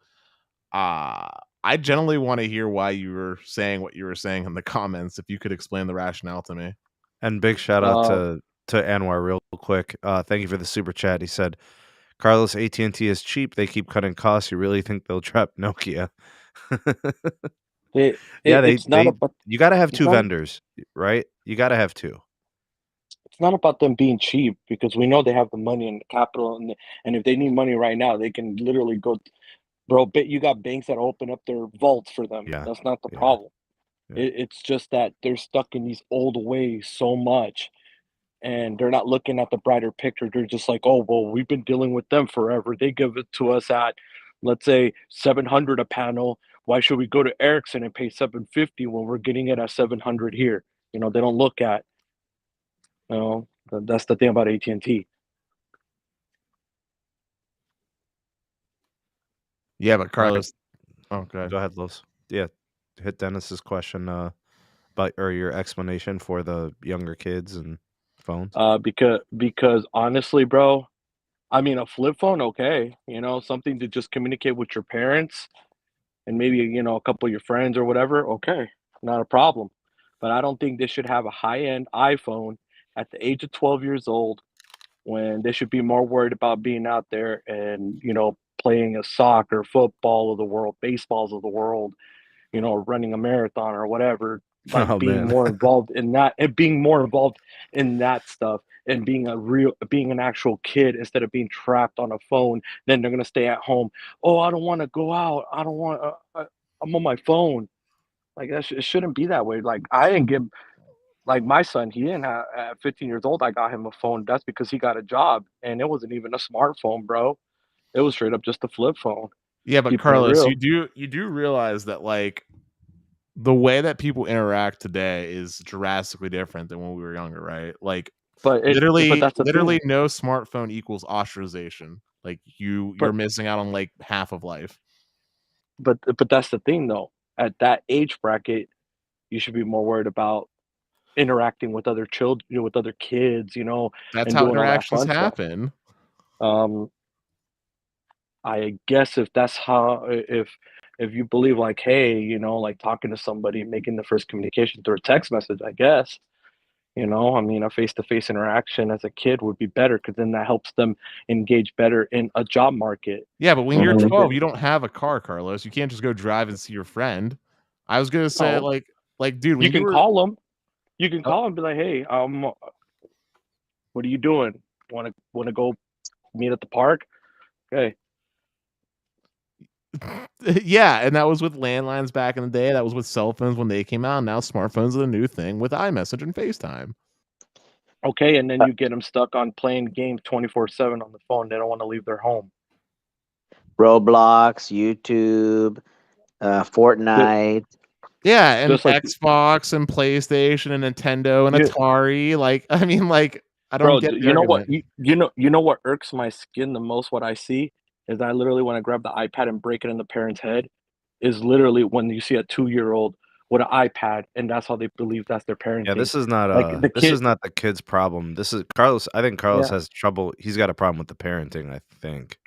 I generally want to hear why you were saying what you were saying in the comments. If you could explain the rationale to me. And big shout out to Anwar real quick. Thank you for the super chat. He said, Carlos, AT&T is cheap. They keep cutting costs. You really think they'll trap Nokia? You got to have two vendors, right? You got to have two. It's not about them being cheap, because we know they have the money and the capital, and if they need money right now, they can literally go, bro. You got banks that open up their vaults for them. Yeah, that's not the problem. Yeah. It's just that they're stuck in these old ways so much, and they're not looking at the brighter picture. They're just like, oh, well, we've been dealing with them forever. They give it to us at, let's say, $700 a panel. Why should we go to Ericsson and pay $750 when we're getting it at $700 here? They don't look at. That's the thing about AT&T. Yeah, but Carlos, okay, go ahead, Los. Yeah, hit Dennis's question about your explanation for the younger kids and phones. Because honestly, bro, I mean, a flip phone, okay, something to just communicate with your parents and maybe a couple of your friends or whatever. Okay, not a problem. But I don't think they should have a high-end iPhone at the age of 12 years old, when they should be more worried about being out there and playing a soccer, football of the world, baseballs of the world, running a marathon or whatever, like being more involved in that and being more involved in that stuff, and being an actual kid instead of being trapped on a phone. Then they're gonna stay at home. Oh, I don't want to go out. I don't want. I'm on my phone. Like it shouldn't be that way. Like I didn't give. Like my son, he didn't have, at 15 years old, I got him a phone. That's because he got a job, and it wasn't even a smartphone, bro. It was straight up just a flip phone. Yeah, but Carlos, you do realize that like the way that people interact today is drastically different than when we were younger, right? Like, literally no smartphone equals ostracization. Like you're missing out on like half of life. But that's the thing, though. At that age bracket, you should be more worried about interacting with other children, with other kids, you know, That's and how doing all that interactions fun stuff. happen. I guess if that's how, if you believe like, hey, you know, like talking to somebody, making the first communication through a text message, I guess, you know, I mean, a face-to-face interaction as a kid would be better because then that helps them engage better in a job market. Yeah, but when You you're know, they 12, get you don't have a car, Carlos. You can't just go drive and see your friend. I was gonna say, no. dude, You when you can were call them. You can call and be like, hey, what are you doing? Want to go meet at the park? Okay. yeah, and that was with landlines back in the day. That was with cell phones when they came out. Now smartphones are the new thing with iMessage and FaceTime. Okay, and then you get them stuck on playing games 24/7 on the phone. They don't want to leave their home. Roblox, YouTube, Fortnite. Yeah, and Just like, Xbox and PlayStation and Nintendo and yeah, Atari. Like, I mean, like, I don't bro, get the you know what? argument. You know what irks my skin the most? What I see is I literally want to grab the iPad and break it in the parent's head. Is literally when you see a 2-year-old with an iPad, and that's how they believe that's their Yeah, parenting. this is not Like the kid, the kid's problem. This is Carlos. I think Carlos yeah. has trouble. He's got a problem with the parenting, I think.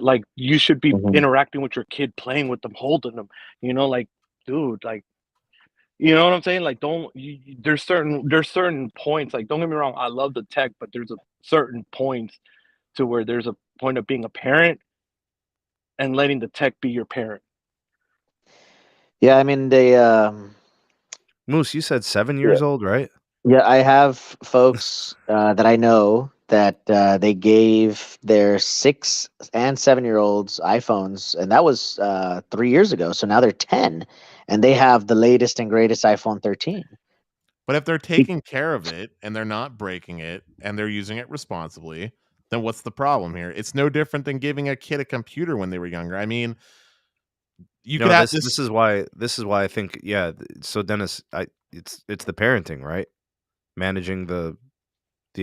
Like you should be Mhm. interacting with your kid, playing with them, holding them. You know, like, dude, like, you know what I'm saying? Like, there's certain points. Like, don't get me wrong, I love the tech, but there's a certain points to where there's a point of being a parent and letting the tech be your parent. Yeah, I mean Moose, you said 7 yeah, years old, right? yeah, I have folks that I know that they gave their 6 and 7 year olds iPhones, and that was 3 years ago. So now they're 10, and they have the latest and greatest iPhone 13. But if they're taking care of it and they're not breaking it and they're using it responsibly, then what's the problem here? It's no different than giving a kid a computer when they were younger. I mean, you could No, have this is why I think so Dennis, it's the parenting, right? Managing the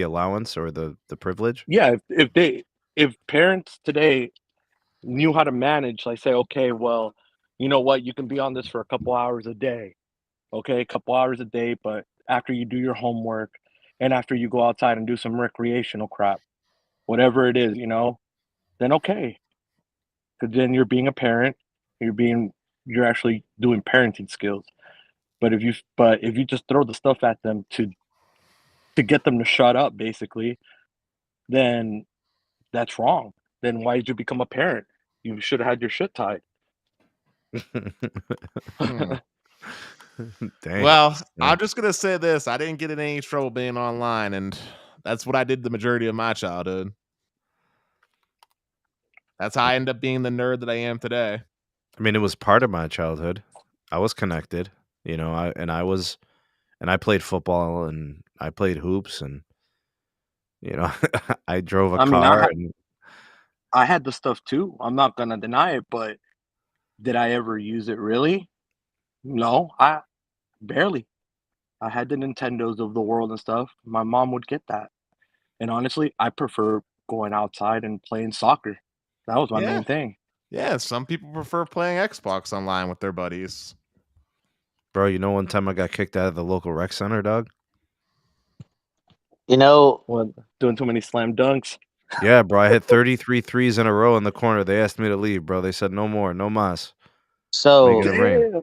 allowance or the privilege. Yeah, if parents today knew how to manage, like say, okay, well, you know what, you can be on this for a couple hours a day. Okay, a couple hours a day, but after you do your homework and after you go outside and do some recreational crap, whatever it is, you know, then okay. Because then you're being a parent, you're actually doing parenting skills. But if you just throw the stuff at them to get them to shut up, basically, then that's wrong. Then why did you become a parent? You should have had your shit tied. Hmm. Dang. Well, Yeah. I'm just gonna say this: I didn't get in any trouble being online, and that's what I did the majority of my childhood. That's how I end up being the nerd that I am today. I mean, it was part of my childhood. I was connected, I played football and I played hoops and I drove a I mean, car and I had the stuff too. I'm not gonna deny it, but did I ever use it really? No, I barely. I had the Nintendos of the world and stuff. My mom would get that. And honestly, I prefer going outside and playing soccer. That was my Yeah, main thing. yeah. Some people prefer playing Xbox online with their buddies. bro, one time I got kicked out of the local rec center, dog. You know, Well, doing too many slam dunks. Yeah, bro, I hit 33 threes in a row in the corner. They asked me to leave, bro. They said no more, no mas. Make so it rain. Damn.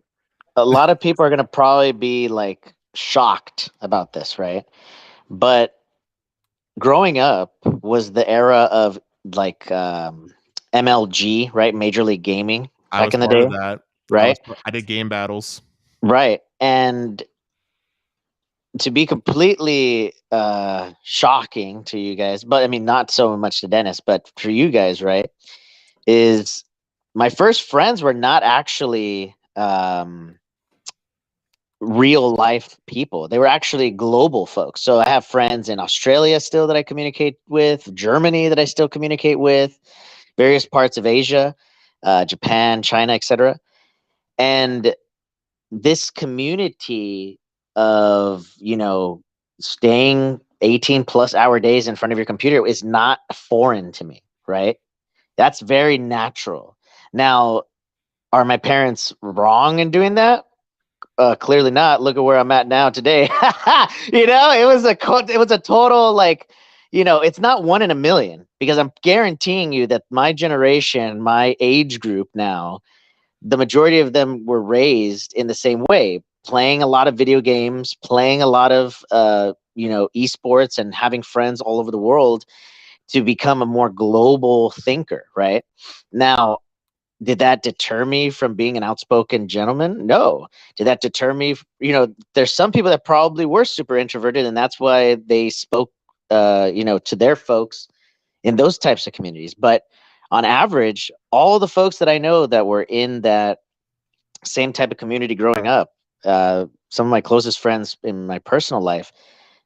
a lot of people are going to probably be like shocked about this, right? But growing up was the era of like MLG, right? Major League Gaming I back was in the part day, of that. right? I did game battles. Right. And to be completely shocking to you guys, but I mean, not so much to Dennis, but for you guys, right? Is my first friends were not actually real life people. They were actually global folks. So I have friends in Australia still that I communicate with, Germany that I still communicate with, various parts of Asia, Japan, China, etc. And this community of, staying 18 plus hour days in front of your computer is not foreign to me, right? That's very natural. Now, are my parents wrong in doing that? clearly not. Look at where I'm at now today. It was a total like, it's not 1 in a million, because I'm guaranteeing you that my generation, my age group now, the majority of them were raised in the same way, playing a lot of video games, playing a lot of esports, and having friends all over the world to become a more global thinker. Right now, did that deter me from being an outspoken gentleman? No. Did that deter me? There's some people that probably were super introverted, and that's why they spoke, to their folks in those types of communities. But on average, all the folks that I know that were in that same type of community growing up, some of my closest friends in my personal life,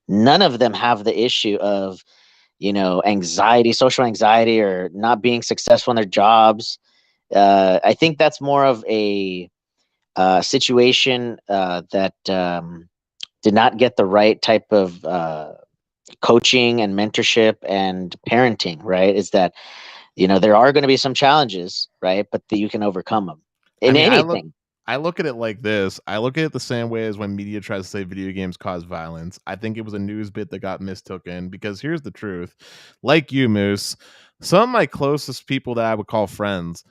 none of them have the issue of, anxiety, social anxiety, or not being successful in their jobs. I think that's more of a situation that did not get the right type of coaching and mentorship and parenting, right? Is that, there are going to be some challenges, right? But that you can overcome them in anything. I look at it like this. I look at it the same way as when media tries to say video games cause violence. I think it was a news bit that got mistooken, because here's the truth. Like you, Moose, some of my closest people that I would call friends,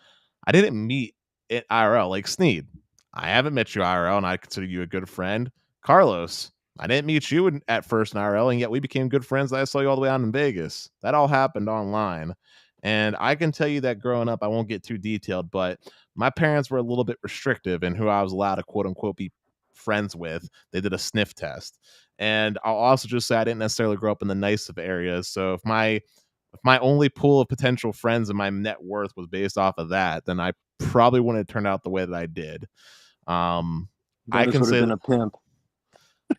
I didn't meet at IRL, like Sneed. I haven't met you IRL, and I consider you a good friend. Carlos, I didn't meet you at first in IRL, and yet we became good friends. I saw you all the way out in Vegas. That all happened online. And I can tell you that growing up, I won't get too detailed, but my parents were a little bit restrictive in who I was allowed to quote unquote be friends with. They did a sniff test. And I'll also just say I didn't necessarily grow up in the nice of areas. So if my only pool of potential friends and my net worth was based off of that, then I probably wouldn't have turned out the way that I did. I can say been a pimp.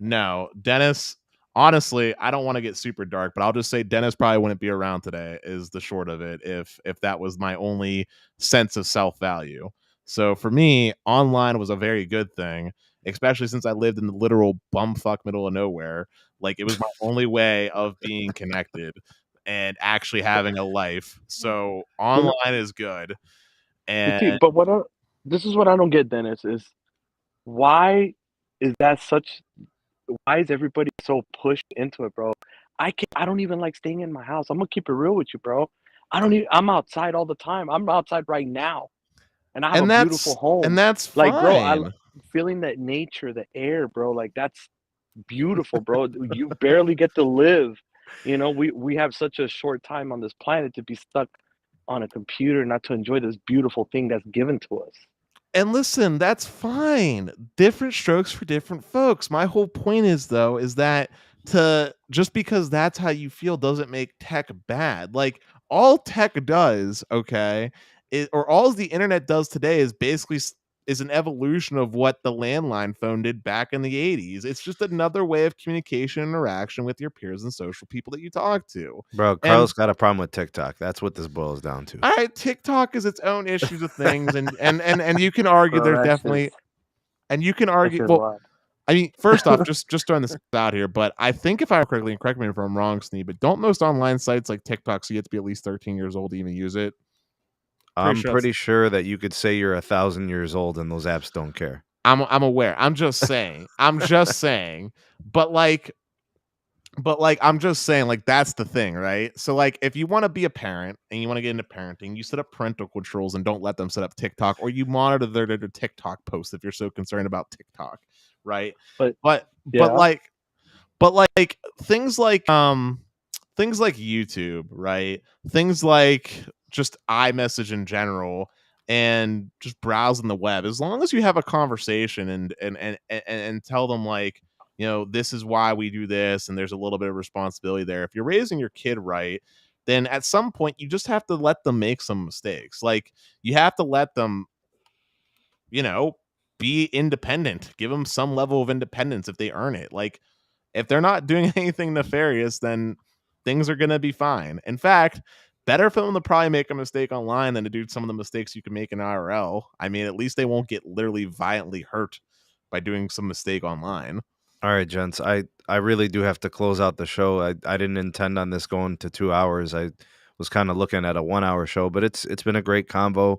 No, Dennis, honestly, I don't want to get super dark, but I'll just say Dennis probably wouldn't be around today, is the short of it, if that was my only sense of self-value. So for me, online was a very good thing, especially since I lived in the literal bumfuck middle of nowhere. Like, it was my only way of being connected and actually having a life. So online is good. And But this is what I don't get, Dennis, is why is that such? Why is everybody so pushed into it, bro? I don't even like staying in my house. I'm gonna keep it real with you, bro. I'm outside all the time. I'm outside right now, and I have a beautiful home. And that's fine. Like, bro, I'm feeling that nature, the air, bro. Like, that's beautiful, bro. You barely get to live. We have such a short time on this planet to be stuck on a computer, not to enjoy this beautiful thing that's given to us. And listen, that's fine. Different strokes for different folks. My whole point is, though, is that just because that's how you feel doesn't make tech bad. Like, all tech does, okay, or all the internet does today is basically is an evolution of what the landline phone did back in the 80s. It's just another way of communication and interaction with your peers and social people that you talk to. Bro, Carlos got a problem with TikTok. That's what this boils down to. All right, TikTok is its own issues of things, and you can argue there's definitely, and you can argue. Well, I mean, first off, just throwing this out here, but I think if I remember correctly, and correct me if I'm wrong, Sneed, but don't most online sites like TikTok, so you have to be at least 13 years old to even use it? I'm pretty sure that you could say you're 1,000 years old and those apps don't care. I'm aware. I'm just saying. But I'm just saying, like, that's the thing, right? So, like, if you want to be a parent and you want to get into parenting, you set up parental controls and don't let them set up TikTok, or you monitor their TikTok posts if you're so concerned about TikTok, right? But things like YouTube, right? Things like just iMessage in general, and just browsing the web. As long as you have a conversation and tell them, like, this is why we do this, and there's a little bit of responsibility there. If you're raising your kid right, then at some point you just have to let them make some mistakes. Like, you have to let them, be independent. Give them some level of independence if they earn it. Like, if they're not doing anything nefarious, then things are going to be fine. In fact, better for them to probably make a mistake online than to do some of the mistakes you can make in IRL. I mean, at least they won't get literally violently hurt by doing some mistake online. All right, gents, I really do have to close out the show. I didn't intend on this going to 2 hours. I was kind of looking at a 1 hour show, but it's been a great convo.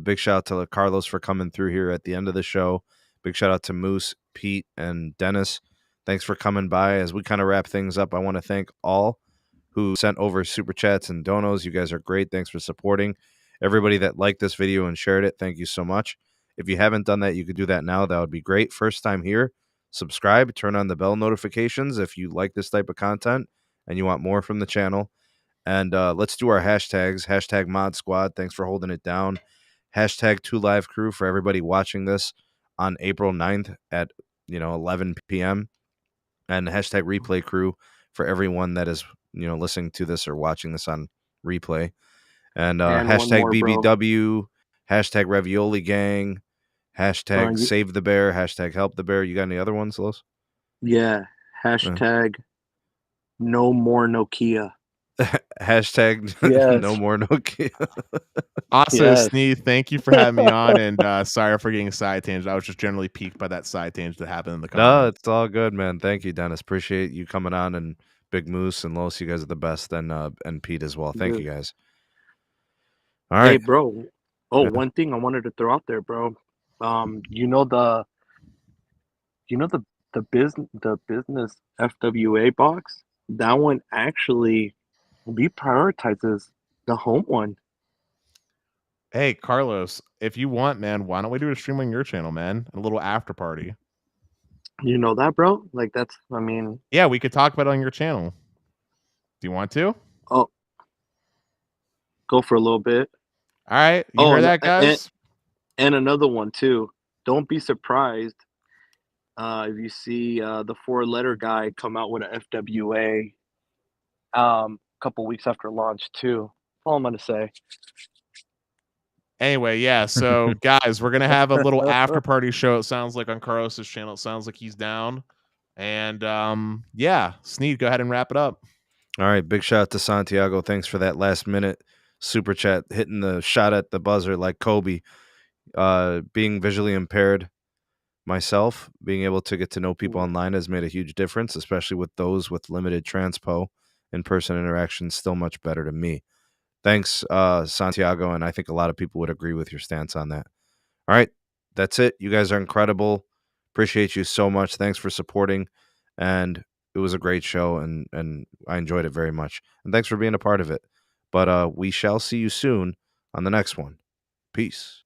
Big shout out to Carlos for coming through here at the end of the show. Big shout out to Moose, Pete, and Dennis. Thanks for coming by. As we kind of wrap things up, I want to thank all who sent over super chats and donos. You guys are great. Thanks for supporting. Everybody that liked this video and shared it, thank you so much. If you haven't done that, you could do that now. That would be great. First time here, subscribe, turn on the bell notifications if you like this type of content and you want more from the channel. And let's do our hashtags. Hashtag Mod Squad. Thanks for holding it down. Hashtag 2Live Crew for everybody watching this on April 9th at 11 p.m. And hashtag Replay Crew for everyone that is listening to this or watching this on replay. And hashtag more, BBW, hashtag Ravioli Gang, hashtag Save the Bear, hashtag Help the Bear. You got any other ones, Los? Yeah. Hashtag No More Nokia. Hashtag Yes. No More Nokia. Also, Sneed, thank you for having me on, and sorry for getting side tangent. I was just generally piqued by that side tangent that happened in the comments. No, it's all good, man. Thank you, Dennis. Appreciate you coming on, and Big Moose and Los, you guys are the best, and Pete as well. Thank you guys. All right. Hey, bro. Oh, one thing I wanted to throw out there, bro. The business FWA box, that one actually reprioritizes the home one. Hey, Carlos, if you want, man, why don't we do a stream on your channel, man? A little after party. You know that, bro? Yeah, we could talk about it on your channel. Do you want to? Oh, go for a little bit. All right. You heard that, guys? And another one, too. Don't be surprised if you see the 4-letter guy come out with an FWA a couple weeks after launch, too. That's all I'm going to say. Anyway, yeah. So, guys, we're going to have a little after party show, it sounds like, on Carlos's channel. It sounds like he's down. And, yeah, Sneed, go ahead and wrap it up. All right. Big shout out to Santiago. Thanks for that last minute super chat, hitting the shot at the buzzer like Kobe. Being visually impaired myself, being able to get to know people online has made a huge difference, especially with those with limited transpo. In-person interaction still much better to me. Thanks, Santiago, and I think a lot of people would agree with your stance on that. All right, that's it. You guys are incredible. Appreciate you so much. Thanks for supporting, and it was a great show, and I enjoyed it very much. And thanks for being a part of it. But we shall see you soon on the next one. Peace.